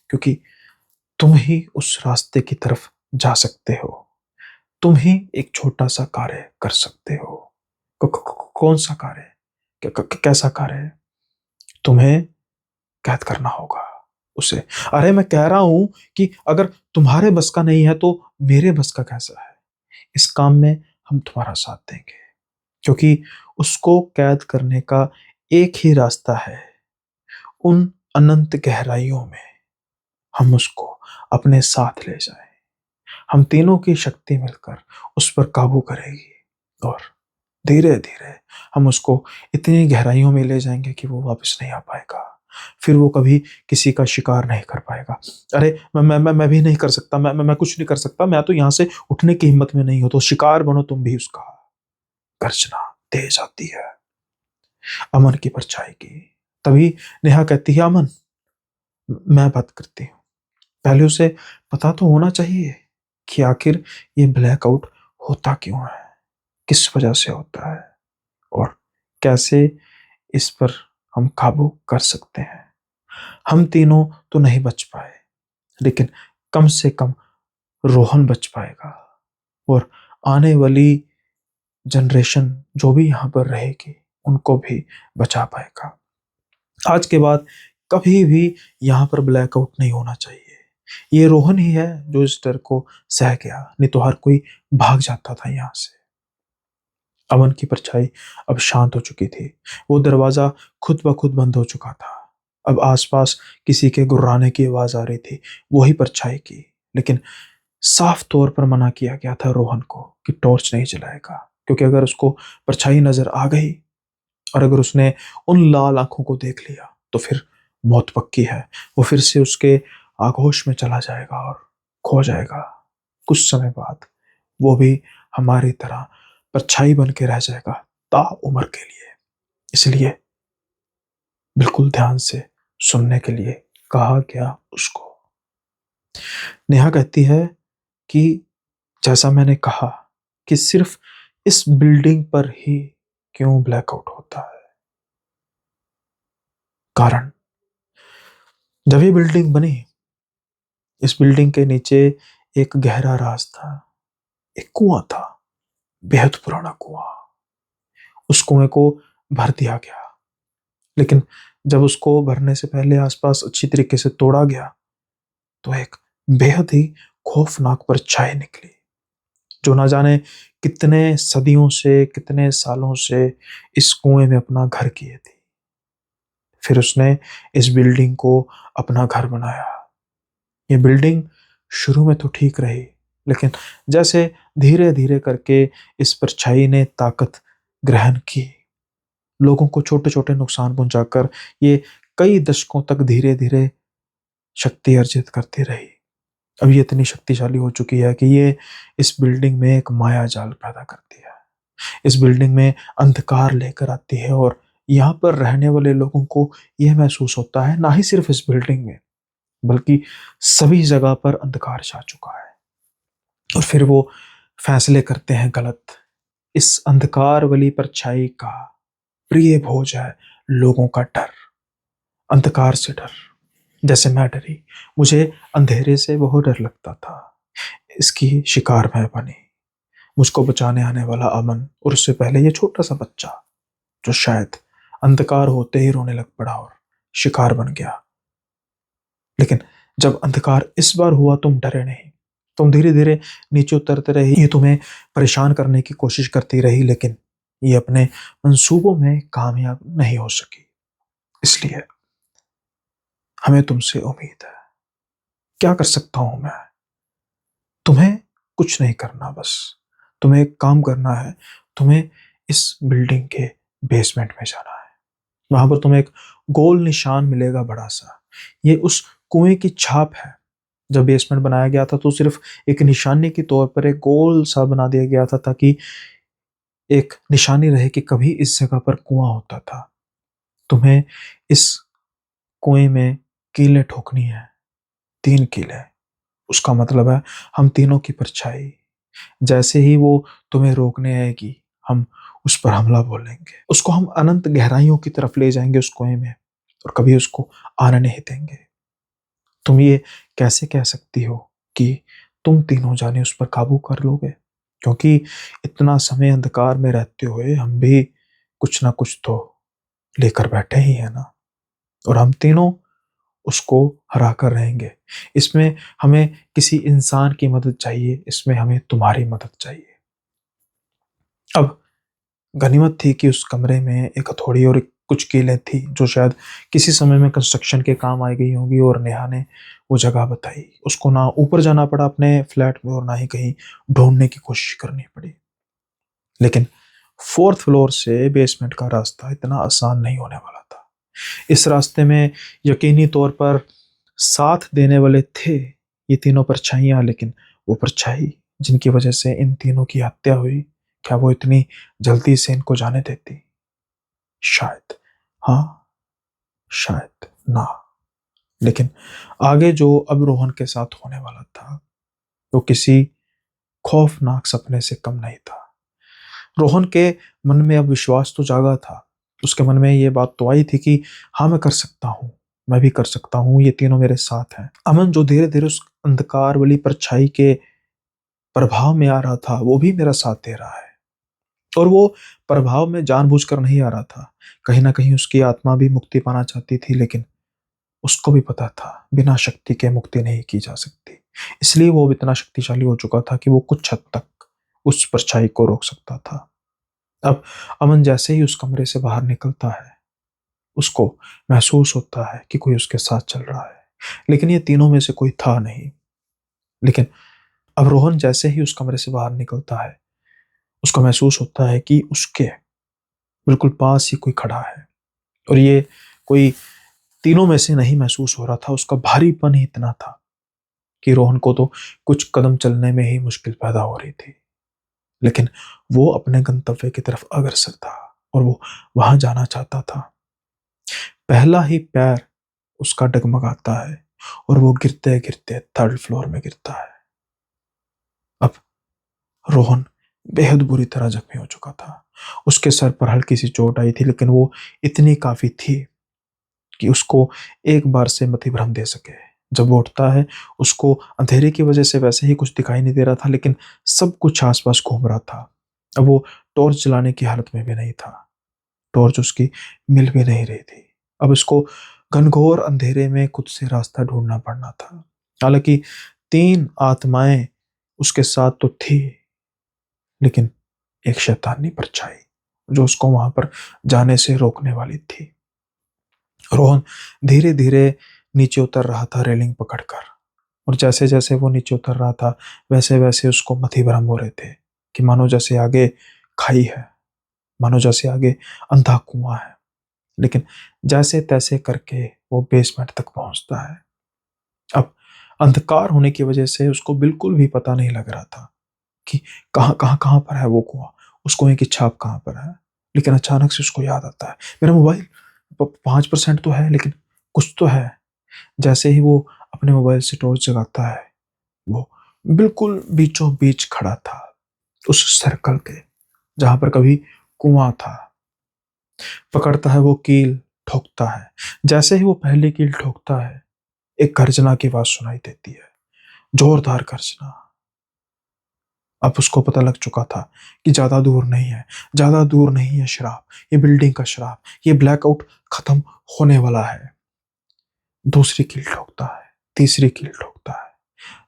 क्योंकि तुम ही उस रास्ते की तरफ जा सकते हो। तुम ही एक छोटा-सा कार्य कर सकते हो। क क क कौन-सा कार्य? क क कैसा कार्य है? तुम्हें कैद करना होगा उसे। अरे मैं कह रहा हूँ कि अगर तुम्हारे बस का नहीं है, तो मेरे बस का कैसा है? इस काम में हम तुम्हारा साथ देंगे, क्योंकि उसको कैद करने का एक ही रास्ता है। उन अनंत गहराइयों में हम उसको अपने साथ ले जाएँ। हम तीनों की शक्ति मिलकर उस पर काबू करेगी, और धीरे-धीरे हम उसको इतनी गहराइयों में ले जाएँगे कि वो वापस नहीं आ पाएगा। फिर वो कभी किसी का शिकार नहीं कर पाएगा। अरे! मैं भी नहीं कर सकता, मैं कुछ नहीं कर सकता, मैं तो यहाँ से उठने की हिम्मत में नहीं हूँ, तो शिकार बनो तुम भी उसका। गर्जना तेज आती है अमन की परछाई की। तभी नेहा कहती है, अमन, मैं बात करती हूँ। पहले उसे पता तो होना चाहिए कि आखिर ये ब्लैकआउट होता क्यों है? किस वजह से होता है? और कैसे इस पर हम काबू कर सकते हैं? हम तीनों तो नहीं बच पाए, लेकिन कम से कम रोहन बच पाएगा, और आने वाली जनरेशन जो भी यहाँ पर रहेगी, उनको भी बचा पाएगा। आज के बाद कभी भी यहाँ पर ब्लैकआउट नहीं होना चाहिए। ये रोहन ही है जो इस डर को सह गया, नहीं तो हर कोई भाग जाता था यहाँ से। अमन की परछाई अब शांत हो चुकी थी। वो दरवाजा खुद ब खुद बंद हो चुका था। अब आसपास किसी के गुर्राने की आवाज आ रही थी, वही परछाई की। लेकिन साफ तौर पर मना किया गया था रोहन को कि टॉर्च नहीं जलाएगा, क्योंकि अगर उसको परछाई नजर आ गई और अगर उसने उन लाल आंखों को देख लिया तो फिर मौत पक्की है। वो फिर से उसके आगोश में चला जाएगा और खो जाएगा। कुछ समय बाद वो भी हमारी तरह परछाई बन के रह जाएगा ताउम्र के लिए। इसलिए बिल्कुल ध्यान से सुनने के लिए कहा गया उसको। नेहा कहती है कि जैसा मैंने कहा कि सिर्फ इस बिल्डिंग पर ही क्यों ब्लैकआउट होता है। कारण, जब ये बिल्डिंग बनी, इस बिल्डिंग के नीचे एक गहरा राज था, एक कुआं था, बेहद पुराना कुआं। उस कुएं को भर दिया गया, लेकिन जब उसको भरने से पहले आसपास अच्छी तरीके से तोड़ा गया तो एक बेहद ही खौफनाक परछाई निकली, जो ना जाने कितने सदियों से, कितने सालों से इस कुएं में अपना घर किए थी। फिर उसने इस बिल्डिंग को अपना घर बनाया। ये बिल्डिंग शुरू में तो ठीक रही, लेकिन जैसे धीरे धीरे करके इस परछाई ने ताकत ग्रहण की, लोगों को छोटे छोटे नुकसान पहुंचाकर ये कई दशकों तक धीरे धीरे शक्ति अर्जित करती रही। अब ये इतनी शक्तिशाली हो चुकी है कि ये इस बिल्डिंग में एक माया जाल पैदा करती है, इस बिल्डिंग में अंधकार लेकर आती है। और यहाँ पर रहने वाले लोगों को यह महसूस होता है, ना ही सिर्फ इस बिल्डिंग में बल्कि सभी जगह पर अंधकार छा चुका है। और फिर वो फैसले करते हैं गलत। इस अंधकार वाली परछाई का प्रिय भोज है लोगों का डर, अंधकार से डर। जैसे मैं डरी, मुझे अंधेरे से बहुत डर लगता था। इसकी शिकार मैं बनी, मुझको बचाने आने वाला अमन, और उससे पहले ये छोटा सा बच्चा जो शायद अंधकार होते ही रोने लग पड़ा और शिकार बन गया। लेकिन जब अंधकार इस बार हुआ, तुम डरे नहीं। तुम धीरे धीरे नीचे उतरते रही। ये तुम्हें परेशान करने की कोशिश करती रही, लेकिन ये अपने मंसूबों में कामयाब नहीं हो सकी। इसलिए हमें तुमसे उम्मीद है। क्या कर सकता हूं मैं? तुम्हें कुछ नहीं करना, बस तुम्हें एक काम करना है। तुम्हें इस बिल्डिंग के बेसमेंट में जाना है। वहां पर तुम्हें एक गोल निशान मिलेगा, बड़ा सा। ये उस कुएं की छाप है। जब बेसमेंट बनाया गया था तो सिर्फ एक निशानी के तौर पर एक गोल सा बना दिया गया था, ताकि एक निशानी रहे कि कभी इस जगह पर कुआं होता था। तुम्हें इस कुएं में कीलें ठोकनी है, 3 कीलें। उसका मतलब है हम तीनों की परछाई। जैसे ही वो तुम्हें रोकने आएगी, हम उस पर हमला बोलेंगे। उसको हम अनंत गहराइयों की तरफ ले जाएंगे उस कुएं में, और कभी उसको आने नहीं देंगे। तुम ये कैसे कह सकती हो कि तुम तीनों जाने उस पर काबू कर लोगे? क्योंकि इतना समय अंधकार में रहते हुए हम भी कुछ ना कुछ तो लेकर बैठे ही है ना, और हम तीनों उसको हरा कर रहेंगे। इसमें हमें किसी इंसान की मदद चाहिए, इसमें हमें तुम्हारी मदद चाहिए। अब गनीमत थी कि उस कमरे में एक हथौड़ी और कुछ कीलें थी, जो शायद किसी समय में कंस्ट्रक्शन के काम आई गई होंगी, और नेहा ने वो जगह बताई। उसको ना ऊपर जाना पड़ा अपने फ्लैट में, और ना ही कहीं ढूंढने की कोशिश करनी पड़ी। लेकिन 4th फ्लोर से बेसमेंट का रास्ता इतना आसान नहीं होने वाला था। इस रास्ते में यकीनी तौर पर साथ देने वाले थे ये तीनों परछाइयां, लेकिन वो परछाई जिनकी वजह से इन तीनों की हत्या हुई, क्या वो इतनी जल्दी से इनको जाने देती? शायद हाँ, शायद ना। लेकिन आगे जो अब रोहन के साथ होने वाला था, वो किसी खौफनाक सपने से कम नहीं था। रोहन के मन में अब विश्वास तो जागा था। उसके मन में ये बात तो आई थी कि हाँ, मैं कर सकता हूँ, मैं भी कर सकता हूँ, ये तीनों मेरे साथ हैं। अमन जो धीरे धीरे उस अंधकार वाली परछाई के प्रभाव में आ रहा था, वो भी मेरा साथ दे रहा है। और वो प्रभाव में जानबूझकर नहीं आ रहा था। कहीं ना कहीं उसकी आत्मा भी मुक्ति पाना चाहती थी, लेकिन उसको भी पता था बिना शक्ति के मुक्ति नहीं की जा सकती। इसलिए वो इतना शक्तिशाली हो चुका था कि वो कुछ हद तक उस परछाई को रोक सकता था। अब अमन जैसे ही उस कमरे से बाहर निकलता है, उसको महसूस होता है कि कोई उसके साथ चल रहा है, लेकिन ये तीनों में से कोई था नहीं। लेकिन अब रोहन जैसे ही उस कमरे से बाहर निकलता है, उसको महसूस होता है कि उसके बिल्कुल पास ही कोई खड़ा है। और ये कोई तीनों में से नहीं महसूस हो रहा था, उसका भारीपन ही इतना था कि रोहन को तो कुछ कदम चलने में ही मुश्किल पैदा हो रही थी। लेकिन वो अपने गंतव्य की तरफ अग्रसर था और वो वहां जाना चाहता था। पहला ही पैर उसका डगमगाता है और वो गिरते गिरते थर्ड फ्लोर में गिरता है। अब रोहन बेहद बुरी तरह जख्मी हो चुका था। उसके सर पर हल्की सी चोट आई थी, लेकिन वो इतनी काफी थी कि उसको एक बार से मति भ्रम दे सके। जब वो उठता है, उसको अंधेरे की वजह से वैसे ही कुछ दिखाई नहीं दे रहा था, लेकिन सब कुछ आसपास घूम रहा था। अब वो टॉर्च जलाने की हालत में भी नहीं था, टॉर्च उसकी मिल भी नहीं रही थी। अब इसको घनघोर अंधेरे में खुद से रास्ता ढूंढना पड़ना था। हालांकि तीन आत्माएं उसके साथ तो थी, लेकिन एक शैतानी परछाई जो उसको वहां पर जाने से रोकने वाली थी। रोहन धीरे धीरे नीचे उतर रहा था रेलिंग पकड़कर, और जैसे जैसे वो नीचे उतर रहा था, वैसे वैसे उसको मति भ्रम हो रहे थे कि मानो जैसे आगे खाई है, मानो जैसे आगे अंधा कुआं है। लेकिन जैसे तैसे करके वो बेसमेंट तक पहुंचता है। अब अंधकार होने की वजह से उसको बिल्कुल भी पता नहीं लग रहा था कि कहाँ पर है वो कुआं, उस कुएं की छाप कहाँ पर है। लेकिन अचानक से उसको याद आता है, मेरा मोबाइल 5% तो है, लेकिन कुछ तो है। जैसे ही वो अपने मोबाइल से टॉर्च जगाता है, वो बिल्कुल बीचों बीच खड़ा था, उस सर्कल के जहां पर कभी कुआं था। पकड़ता है वो कील, ठोकता है। जैसे ही वो पहली कील ठोकता है, एक गर्जना की आवाज सुनाई देती है, जोरदार गर्जना। अब उसको पता लग चुका था कि ज्यादा दूर नहीं है, ज्यादा दूर नहीं है शराब, ये बिल्डिंग का शराब, ये ब्लैकआउट खत्म होने वाला है। दूसरी कील ठोकता है, तीसरी कील ठोकता है।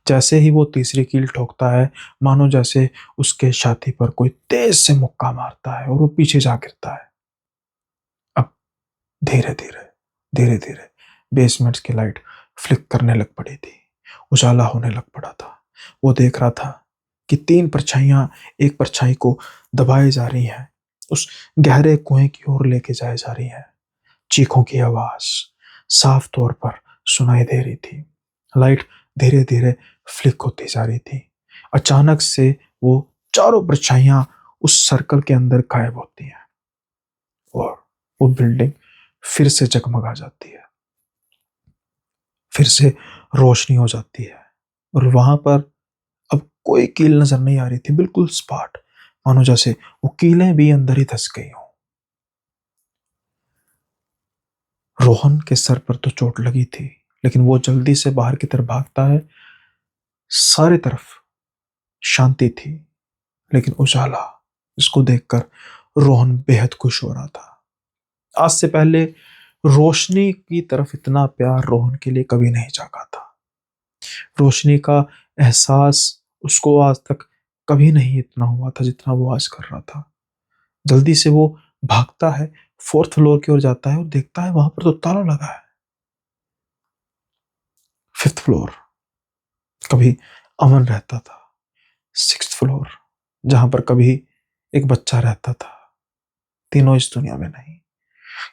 जैसे ही वो तीसरी कील ठोकता है, मानो जैसे उसके छाती पर कोई तेज से मुक्का मारता है और वो पीछे जा गिरता है। अब धीरे धीरे धीरे धीरे बेसमेंट की लाइट फ्लिक करने लग पड़ी थी, उजाला होने लग पड़ा था। वो देख रहा था कि तीन परछाइयां एक परछाई को दबाए जा रही हैं, उस गहरे कुएं की ओर लेके जाए जा रही हैं। चीखों की आवाज साफ तौर पर सुनाई दे रही थी। लाइट धीरे धीरे फ्लिक होती जा रही थी। अचानक से वो चारों परछाइयां उस सर्कल के अंदर गायब होती हैं और वो बिल्डिंग फिर से जगमगा जाती है, फिर से रोशनी हो जाती है। और वहां पर अब कोई कील नजर नहीं आ रही थी, बिल्कुल स्पॉट, मानो जैसे वो कीलें भी अंदर ही धस गई हों। रोहन के सर पर तो चोट लगी थी, लेकिन वो जल्दी से बाहर की तरफ भागता है। सारे तरफ शांति थी, लेकिन उजाला, इसको देखकर रोहन बेहद खुश हो रहा था। आज से पहले रोशनी की तरफ इतना प्यार रोहन के लिए कभी नहीं जागा था। रोशनी का एहसास उसको आज तक कभी नहीं इतना हुआ था जितना वो आज कर रहा था। जल्दी से वो भागता है, फोर्थ फ्लोर की ओर जाता है और देखता है वहां पर तो ताला लगा है। फिफ्थ फ्लोर, कभी अमन रहता था। सिक्स्थ फ्लोर, जहां पर कभी एक बच्चा रहता था, तीनों इस दुनिया में नहीं।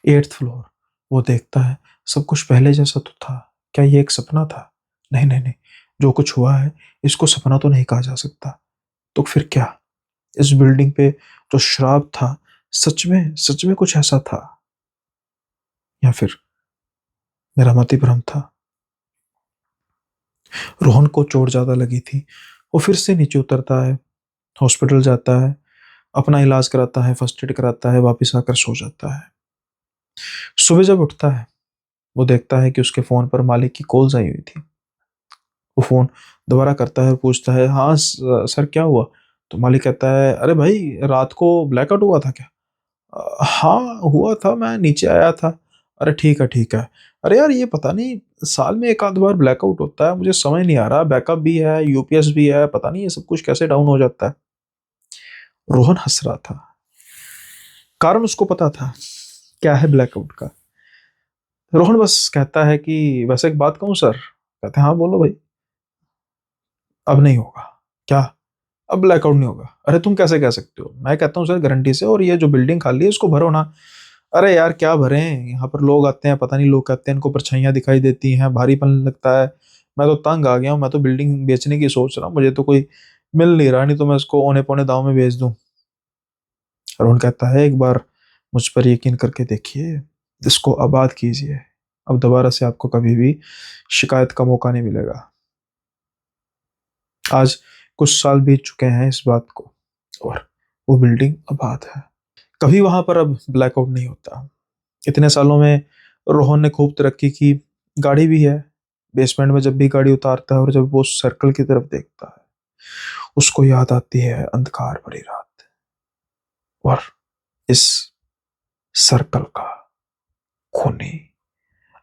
एट्थ फ्लोर, वो देखता है सब कुछ पहले जैसा तो था, क्या ये एक सपना था? नहीं नहीं नहीं, जो कुछ हुआ है इसको सपना तो नहीं कहा जा सकता। तो फिर क्या, इस बिल्डिंग पे जो श्राप था, सच में कुछ ऐसा था, या फिर मेरा मति भ्रम था? रोहन को चोट ज्यादा लगी थी। वो फिर से नीचे उतरता है, हॉस्पिटल जाता है, अपना इलाज कराता है, फर्स्ट एड कराता है, वापस आकर सो जाता है। सुबह जब उठता है, वो देखता है कि उसके फोन पर मालिक की कॉल्स आई हुई थी। वो फोन दोबारा करता है और पूछता है, हाँ सर क्या हुआ? तो मालिक कहता है, अरे भाई रात को ब्लैकआउट हुआ था क्या? हाँ हुआ था, मैं नीचे आया था। अरे ठीक है ठीक है। अरे यार ये पता नहीं, साल में एक आध बार ब्लैकआउट होता है, मुझे समझ नहीं आ रहा, बैकअप भी है, यूपीएस भी है, पता नहीं ये सब कुछ कैसे डाउन हो जाता है। रोहन हंस रहा था। कारण उसको पता था क्या है ब्लैकआउट का। रोहन बस कहता है कि वैसे एक बात कहूं सर। कहते हैं हाँ बोलो भाई। अब नहीं होगा। क्या? अब ब्लैकआउट नहीं होगा? अरे तुम कैसे कह सकते हो? मैं कहता हूँ सर गारंटी से, और ये जो बिल्डिंग खाली है इसको भरो ना। अरे यार क्या भरें, यहाँ पर लोग आते हैं, पता नहीं लोग कहते हैं इनको परछाइयाँ दिखाई देती हैं, भारीपन लगता है। मैं तो तंग आ गया हूँ, मैं तो बिल्डिंग बेचने की सोच रहा हूँ, मुझे तो कोई मिल नहीं रहा, नहीं तो मैं इसको औने पौने दाव में बेच दूं। अरुण कहता है एक बार मुझ पर यकीन करके देखिए, इसको आबाद कीजिए। अब दोबारा से आपको कभी भी शिकायत का मौका नहीं मिलेगा। आज कुछ साल बीत चुके हैं इस बात को, और वो बिल्डिंग आबाद है। कभी वहां पर अब ब्लैकआउट नहीं होता। इतने सालों में रोहन ने खूब तरक्की की, गाड़ी भी है। बेसमेंट में जब भी गाड़ी उतारता है और जब वो सर्कल की तरफ देखता है, उसको याद आती है अंधकार भरी रात और इस सर्कल का खूनी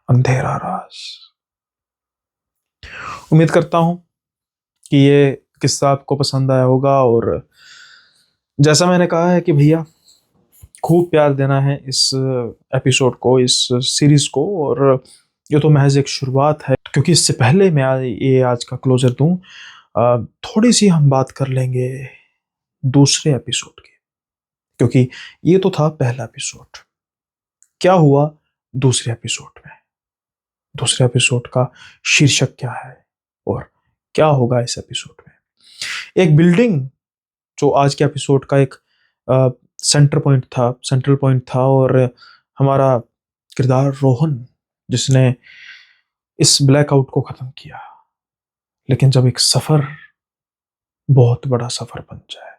अंधेरा राज। उम्मीद करता हूं कि ये किस्सा आपको पसंद आया होगा, और जैसा मैंने कहा है कि भैया खूब प्यार देना है इस एपिसोड को, इस सीरीज को। और ये तो महज एक शुरुआत है, क्योंकि इससे पहले मैं ये आज का क्लोजर दूं, थोड़ी सी हम बात कर लेंगे दूसरे एपिसोड की, क्योंकि ये तो था पहला एपिसोड। क्या हुआ दूसरे एपिसोड में? दूसरे एपिसोड का शीर्षक क्या है और क्या होगा इस एपिसोड में? एक बिल्डिंग जो आज के एपिसोड का एक सेंट्रल पॉइंट था, और हमारा किरदार रोहन जिसने इस ब्लैकआउट को खत्म किया। लेकिन जब एक सफर, बहुत बड़ा सफर बन जाए,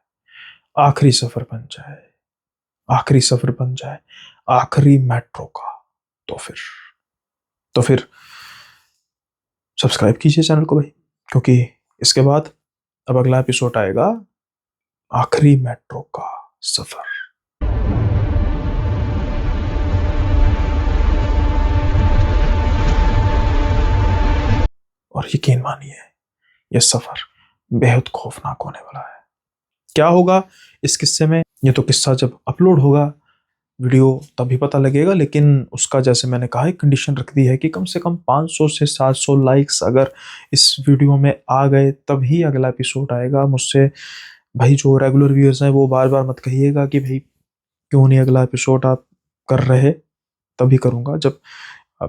आखिरी सफर बन जाए, आखिरी सफर बन जाए आखिरी मेट्रो का, तो फिर सब्सक्राइब कीजिए चैनल को भाई, क्योंकि इसके बाद अब अगला एपिसोड आएगा, आखिरी मेट्रो का सफर। और यकीन मानिए यह सफर बेहद खौफनाक होने वाला है। क्या होगा इस किस्से में, ये तो किस्सा जब अपलोड होगा वीडियो तभी पता लगेगा। लेकिन उसका जैसे मैंने कहा एक कंडीशन रख दी है कि कम से कम 500 से 700 लाइक्स अगर इस वीडियो में आ गए तभी अगला एपिसोड आएगा। मुझसे भाई जो रेगुलर व्यूअर्स हैं वो बार बार मत कहिएगा कि भाई क्यों नहीं अगला एपिसोड आप कर रहे, तभी करूँगा जब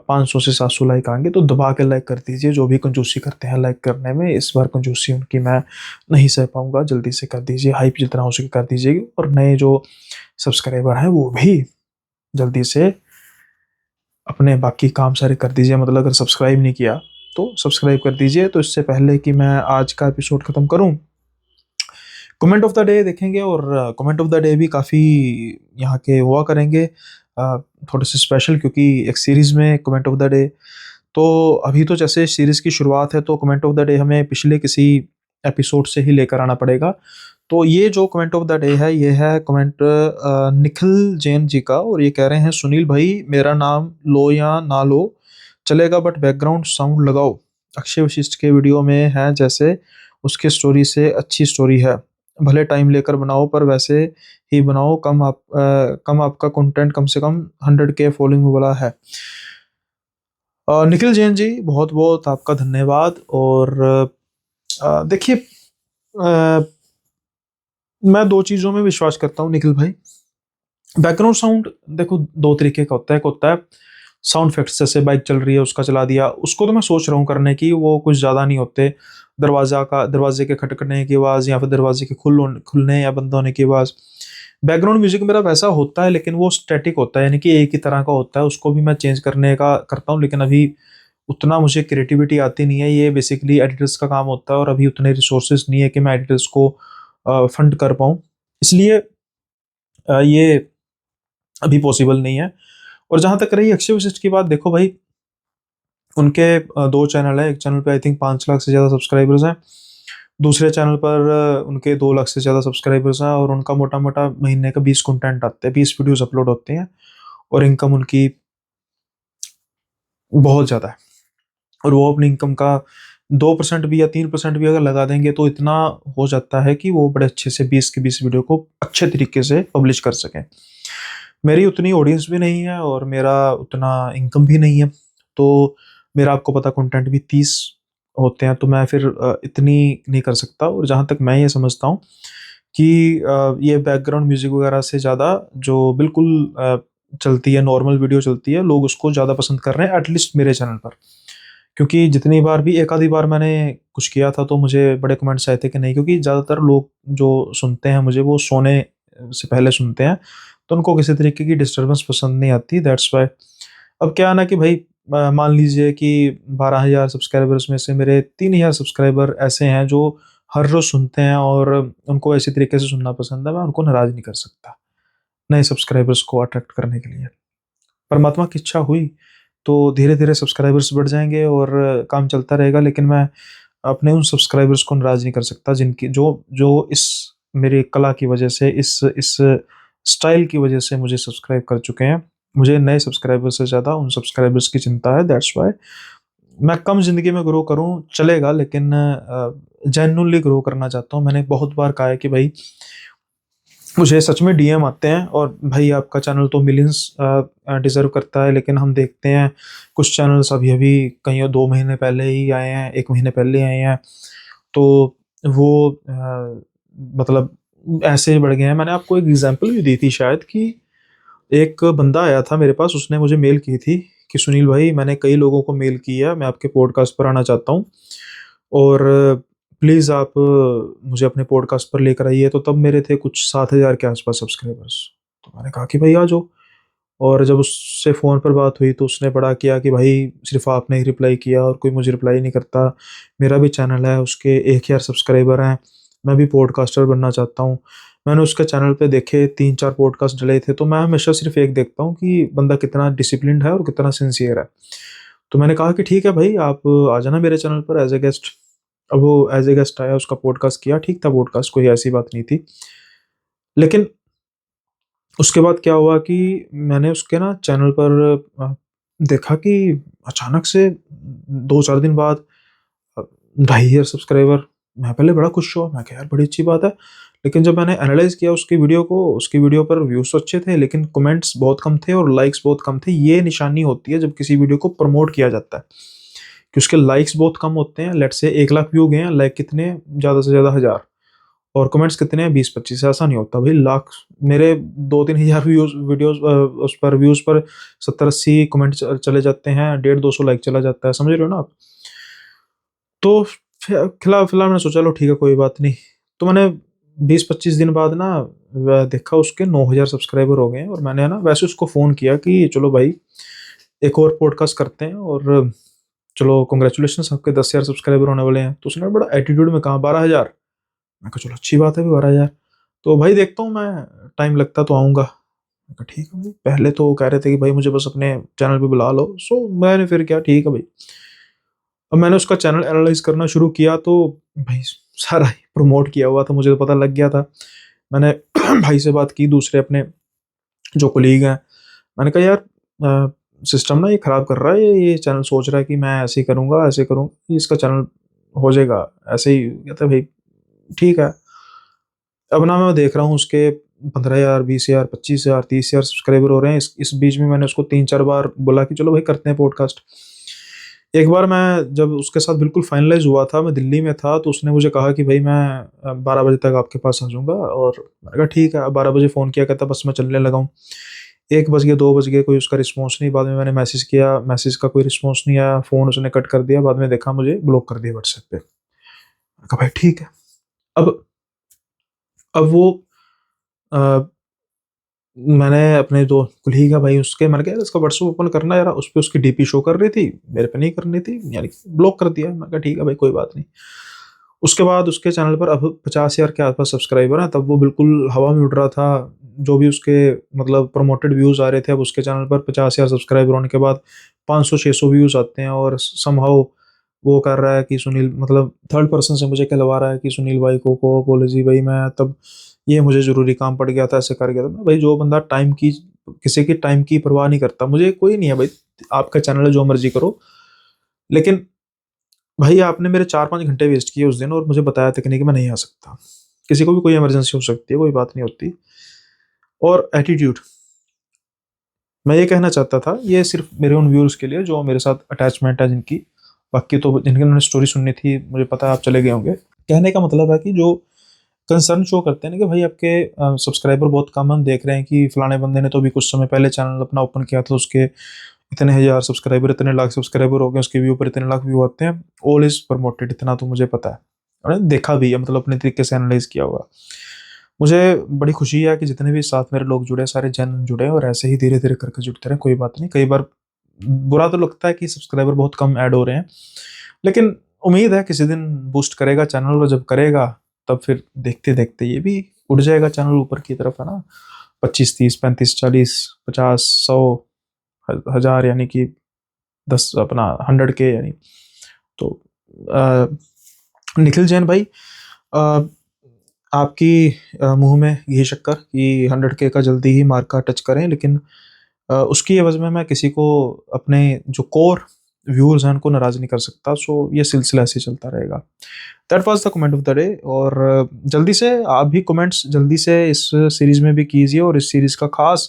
500 से 700 लाइक आएंगे। तो दबा के लाइक कर दीजिए, जो भी कंजूसी करते हैं लाइक करने में, इस बार कंजूसी उनकी मैं नहीं सह पाऊंगा, जल्दी से कर दीजिए, हाइप जितना हो सके कर दीजिए। और नए जो सब्सक्राइबर हैं वो भी जल्दी से अपने बाकी काम सारे कर दीजिए, मतलब अगर सब्सक्राइब नहीं किया तो सब्सक्राइब कर दीजिए। तो इससे पहले कि मैं आज का एपिसोड खत्म करूं, कमेंट ऑफ द डे देखेंगे, और कमेंट ऑफ द डे भी काफ़ी यहाँ के हुआ करेंगे, थोड़े से स्पेशल, क्योंकि एक सीरीज़ में कमेंट ऑफ द डे। तो अभी तो जैसे सीरीज़ की शुरुआत है तो कमेंट ऑफ द डे हमें पिछले किसी एपिसोड से ही लेकर आना पड़ेगा। तो ये जो कमेंट ऑफ द डे है ये है कमेंट निखिल जैन जी का, और ये कह रहे हैं सुनील भाई मेरा नाम लो या ना लो चलेगा बट बैकग्राउंड साउंड लगाओ। अक्षय वशिष्ठ के वीडियो में है जैसे उसके स्टोरी से अच्छी स्टोरी है, भले टाइम लेकर बनाओ पर वैसे ही बनाओ, कम आपका कंटेंट कम से कम 100K फॉलोइंग वाला है। निखिल जैन जी बहुत बहुत आपका धन्यवाद। और देखिए मैं दो चीज़ों में विश्वास करता हूँ निखिल भाई। बैकग्राउंड साउंड देखो दो तरीके का होता है, एक होता है साउंड इफेक्ट्स, जैसे बाइक चल रही है उसका चला दिया, उसको तो मैं सोच रहा हूँ करने की, वो कुछ ज़्यादा नहीं होते। दरवाजे के खटखटने की आवाज़, या फिर दरवाजे के खुलने या बंद होने की आवाज़। बैकग्राउंड म्यूजिक मेरा वैसा होता है लेकिन वो स्टैटिक होता है, यानी कि एक ही तरह का होता है, उसको भी मैं चेंज करने का करता हूँ, लेकिन अभी उतना मुझे क्रिएटिविटी आती नहीं है। ये बेसिकली एडिटर्स का काम होता है और अभी उतने रिसोर्सेज नहीं है कि मैं एडिटर्स को फंड कर पाऊँ, इसलिए ये अभी पॉसिबल नहीं है। और जहाँ तक रही अक्षय वशिष्ठ की बात, देखो भाई उनके दो चैनल है, एक चैनल पे आई थिंक 5 लाख से ज़्यादा सब्सक्राइबर्स हैं, दूसरे चैनल पर उनके 2 लाख से ज़्यादा सब्सक्राइबर्स हैं, और उनका मोटा मोटा महीने का 20 कंटेंट आते हैं, 20 वीडियोस अपलोड होते हैं, और इनकम उनकी बहुत ज़्यादा है। और वो अपनी इनकम का 2% भी या 3% भी अगर लगा देंगे तो इतना हो जाता है कि वो बड़े अच्छे से 20 के 20 वीडियो को अच्छे तरीके से पब्लिश कर सकें। मेरी उतनी ऑडियंस भी नहीं है और मेरा उतना इनकम भी नहीं है। तो मेरा आपको पता कंटेंट भी 30 होते हैं, तो मैं फिर इतनी नहीं कर सकता। और जहाँ तक मैं ये समझता हूँ कि ये बैकग्राउंड म्यूज़िक वगैरह से ज़्यादा जो बिल्कुल चलती है, नॉर्मल वीडियो चलती है, लोग उसको ज़्यादा पसंद कर रहे हैं एटलीस्ट मेरे चैनल पर। क्योंकि जितनी बार भी एक आधी बार मैंने कुछ किया था तो मुझे बड़े कमेंट्स आए थे कि नहीं, क्योंकि ज़्यादातर लोग जो सुनते हैं मुझे वो सोने से पहले सुनते हैं, तो उनको किसी तरीके की डिस्टर्बेंस पसंद नहीं आती, दैट्स वाई। अब क्या है ना कि भाई मान लीजिए कि 12,000 सब्सक्राइबर्स में से मेरे 3,000 सब्सक्राइबर ऐसे हैं जो हर रोज़ सुनते हैं और उनको इसी तरीके से सुनना पसंद है, मैं उनको नाराज़ नहीं कर सकता नए सब्सक्राइबर्स को अट्रैक्ट करने के लिए। परमात्मा की इच्छा हुई तो धीरे-धीरे सब्सक्राइबर्स बढ़ जाएँगे और काम चलता रहेगा, लेकिन मैं अपने उन सब्सक्राइबर्स को नाराज़ नहीं कर सकता जिनकी जो जो इस मेरी कला की वजह से, इस स्टाइल की वजह से मुझे सब्सक्राइब कर चुके हैं। मुझे नए सब्सक्राइबर्स से ज़्यादा उन सब्सक्राइबर्स की चिंता है, दैट्स व्हाई मैं कम ज़िंदगी में ग्रो करूँ चलेगा, लेकिन जेन्युइनली ग्रो करना चाहता हूँ। मैंने बहुत बार कहा है कि भाई मुझे सच में डीएम आते हैं और भाई आपका चैनल तो मिलियंस डिज़र्व करता है, लेकिन हम देखते हैं कुछ चैनल्स अभी-अभी कहीं 2 महीने पहले ही आए हैं, 1 महीने पहले आए हैं, तो वो मतलब ऐसे ही बढ़ गए हैं। मैंने आपको एक एग्ज़ाम्पल भी दी थी शायद कि एक बंदा आया था मेरे पास, उसने मुझे मेल की थी कि सुनील भाई, मैंने कई लोगों को मेल की है, मैं आपके पॉडकास्ट पर आना चाहता हूँ और प्लीज़ आप मुझे अपने पॉडकास्ट पर लेकर आइए। तो तब मेरे थे कुछ 7,000 के आस-पास सब्सक्राइबर्स। तो मैंने कहा कि भाई आ जाओ। और जब उससे फ़ोन पर बात हुई तो उसने बड़ा किया कि भाई सिर्फ़ आपने ही रिप्लाई किया और कोई मुझे रिप्लाई नहीं करता। मेरा भी चैनल है, उसके 1,000 सब्सक्राइबर हैं, मैं भी पॉडकास्टर बनना चाहता हूँ। मैंने उसके चैनल पे देखे 3-4 पॉडकास्ट डले थे, तो मैं हमेशा सिर्फ़ एक देखता हूँ कि बंदा कितना डिसिप्लिन्ड है और कितना सिंसियर है। तो मैंने कहा कि ठीक है भाई, आप आ जाना मेरे चैनल पर एज़ अ गेस्ट। अब वो एज़ अ गेस्ट आया, उसका पॉडकास्ट किया, ठीक था पॉडकास्ट, कोई ऐसी बात नहीं थी। लेकिन उसके बाद क्या हुआ कि मैंने उसके ना चैनल पर देखा कि अचानक से 2-4 दिन बाद अ, 2,500 सब्सक्राइबर। मैं पहले बड़ा खुश हुआ, मैं कहा यार बड़ी अच्छी बात है। लेकिन जब मैंने एनालाइज़ किया उसकी वीडियो को, उसकी वीडियो पर व्यूज़ तो अच्छे थे लेकिन कमेंट्स बहुत कम थे और लाइक्स बहुत कम थे। ये निशानी होती है जब किसी वीडियो को प्रमोट किया जाता है, कि उसके लाइक्स बहुत कम होते हैं। लेट्स से 1 लाख व्यू गए हैं, लाइक कितने, ज़्यादा से ज़्यादा 1,000, और कमेंट्स कितने हैं, 20-25। ऐसा नहीं होता भाई, लाख मेरे 2-3 हज़ार व्यूज़ वीडियोज़ उस पर व्यूज़ पर 70-80 कमेंट चले जाते हैं, 150-200 लाइक चला जाता है, समझ रहे हो ना आप? तो फिलहाल मैंने सोचा लो ठीक है कोई बात नहीं। तो मैंने 20-25 दिन बाद ना देखा उसके 9,000 सब्सक्राइबर हो गए हैं, और मैंने ना वैसे उसको फ़ोन किया कि चलो भाई एक और पॉडकास्ट करते हैं और चलो कांग्रेचुलेशंस, आपके 10,000 सब्सक्राइबर होने वाले हैं। तो उसने बड़ा एटीट्यूड में कहा 12,000। मैं कहा चलो अच्छी बात है भाई 12,000। तो भाई देखता हूँ मैं, टाइम लगता तो आऊँगा। मैं कहा ठीक है भाई। पहले तो कह रहे थे कि भाई मुझे बस अपने चैनल पे बुला लो। मैंने फिर क्या, ठीक है भाई। अब मैंने उसका चैनल एनालाइज़ करना शुरू किया तो भाई सारा ही प्रमोट किया हुआ था, मुझे तो पता लग गया था। मैंने भाई से बात की, दूसरे अपने जो कोलीग हैं, मैंने कहा यार सिस्टम ना ये खराब कर रहा है, ये चैनल सोच रहा है कि मैं ऐसे ही करूँगा, ऐसे करूँगा, इसका चैनल हो जाएगा ऐसे ही। कहता है भाई ठीक है। अब ना मैं देख रहा हूँ उसके 15,000, 20,000, 25,000, 30,000 सब्सक्राइबर हो रहे हैं। इस बीच में मैंने उसको 3-4 बार बोला कि चलो भाई करते हैं पॉडकास्ट। एक बार मैं जब उसके साथ बिल्कुल फाइनलाइज़ हुआ था, मैं दिल्ली में था, तो उसने मुझे कहा कि भाई मैं 12 बजे तक आपके पास आ जाऊँगा, और मैंने कहा ठीक है। 12 बजे फ़ोन किया, कहता बस मैं चलने लगा हूँ। 1 बज गए, 2 बज गए, कोई उसका रिस्पॉन्स नहीं। बाद में मैंने मैसेज किया, मैसेज का कोई रिस्पॉन्स नहीं आया, फ़ोन उसने कट कर दिया। बाद में देखा मुझे ब्लॉक कर दिया व्हाट्सएप पे। मैंने कहा भाई ठीक है। अब अब वो अ, मैंने अपने जो कुलीग है भाई उसके, मैंने कहा यार इसका व्हाट्सएप ओपन करना यार, उस पे उसकी डीपी शो कर रही थी, मेरे पे नहीं करनी थी, यानी ब्लॉक कर दिया। मैंने कहा ठीक है भाई कोई बात नहीं। उसके बाद उसके चैनल पर अब 50,000 के आस-पास सब्सक्राइबर हैं, तब वो बिल्कुल हवा में उड़ रहा था। जो भी उसके मतलब प्रमोटेड व्यूज़ आ रहे थे, अब उसके चैनल पर 50,000 सब्सक्राइबर होने के बाद 500-600 व्यूज़ आते हैं, और समहाउ वो कर रहा है कि सुनील, मतलब थर्ड पर्सन से मुझे कहलवा रहा है कि सुनील भाई को बोले जी भाई मैं तब ये मुझे ज़रूरी काम पड़ गया था, ऐसे कर गया था। मैं भाई जो बंदा टाइम की, किसी की टाइम की परवाह नहीं करता, मुझे कोई नहीं है भाई, आपका चैनल है जो मर्ज़ी करो। लेकिन भाई आपने मेरे 4-5 घंटे वेस्ट किए उस दिन और मुझे बताया तक नहीं कि मैं नहीं आ सकता। किसी को भी कोई इमरजेंसी हो सकती है, कोई बात नहीं होती। और एटीट्यूड, मैं ये कहना चाहता था, ये सिर्फ मेरे उन व्यूअर्स के लिए जो मेरे साथ अटैचमेंट है जिनकी, बाकी तो जिनकी उन्होंने स्टोरी सुननी थी मुझे पता है आप चले गए होंगे। कहने का मतलब है कि जो कंसर्न शो करते हैं ना कि भाई आपके सब्सक्राइबर बहुत कम हैं, हम देख रहे हैं कि फलाने बंदे ने तो अभी कुछ समय पहले चैनल अपना ओपन किया था, उसके इतने हजार सब्सक्राइबर, इतने लाख सब्सक्राइबर हो गए, उसके व्यू पर इतने लाख व्यू आते हैं, ऑल इज प्रमोटेड, इतना तो मुझे पता है और मैंने देखा भी है, मतलब अपने तरीके से एनालाइज किया हुआ। मुझे बड़ी खुशी है कि जितने भी साथ मेरे लोग जुड़े, सारे जन जुड़े और ऐसे ही धीरे धीरे करके जुड़ते रहे। कोई बात नहीं, कई बार बुरा तो लगता है कि सब्सक्राइबर बहुत कम ऐड हो रहे हैं, लेकिन उम्मीद है किसी दिन बूस्ट करेगा चैनल, और जब करेगा तब फिर देखते देखते ये भी उड़ जाएगा चैनल ऊपर की तरफ, है ना। 25, 30, 35, 40, 50, 100, हजार, यानी कि 10 अपना 100K यानी। तो अ, निखिल जैन भाई, अ, आपकी मुंह में घी शक्कर कि 100K का जल्दी ही मार्का टच करें, लेकिन उसकी एवज में मैं किसी को, अपने जो कोर व्यूअर्स हैं उनको नाराज नहीं कर सकता। सो ये सिलसिला ऐसे ही चलता रहेगा। That was the comment of the day. और जल्दी से आप भी कमेंट्स जल्दी से इस सीरीज में भी कीजिए, और इस सीरीज का खास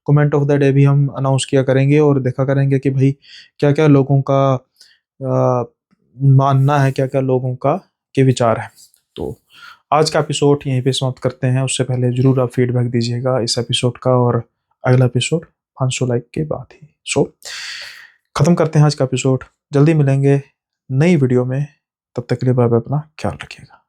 कमेंट ऑफ द डे भी हम अनाउंस किया करेंगे और देखा करेंगे कि भाई क्या क्या लोगों का मानना है, क्या क्या लोगों का के विचार है। तो आज का एपिसोड यहीं पे समाप्त करते हैं। उससे पहले जरूर आप फीडबैक दीजिएगा इस एपिसोड का, और अगला एपिसोड 500 लाइक के बाद ही। सो खत्म करते हैं आज का एपिसोड। जल्दी मिलेंगे नई वीडियो में, तब तक के लिए बाय बाय, अपना ख्याल रखिएगा।